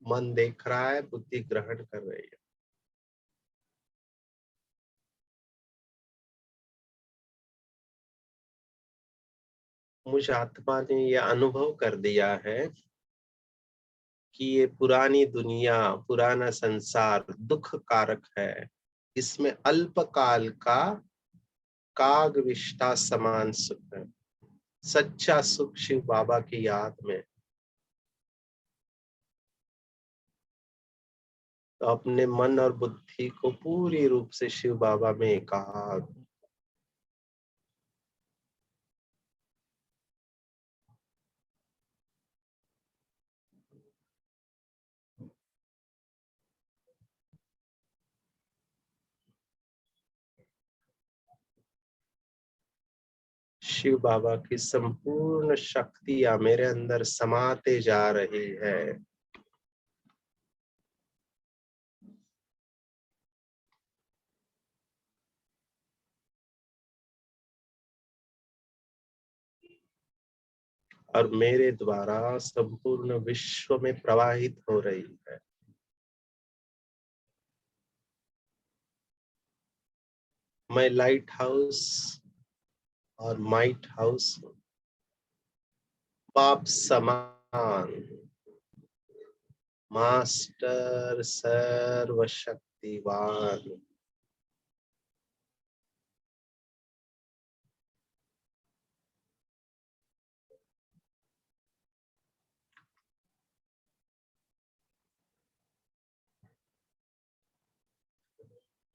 मन देख रहा है, बुद्धि ग्रहण कर रही है। मुझ आत्मा ने यह अनुभव कर दिया है कि ये पुरानी दुनिया, पुराना संसार दुख कारक है। इसमें अल्पकाल का काग विष्ठा समान सुख है। सच्चा सुख शिव बाबा की याद में। तो अपने मन और बुद्धि को पूरी रूप से शिव बाबा में एकाग्र। शिव बाबा की संपूर्ण शक्तियां मेरे अंदर समाते जा रही है। और मेरे द्वारा संपूर्ण विश्व में प्रवाहित हो रही है। मैं लाइट हाउस और माइट हाउस हूँ। बाप समान, मास्टर सर्वशक्तिवान।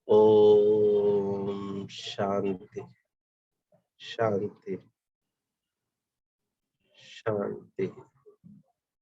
ओम शांति शांति शांति।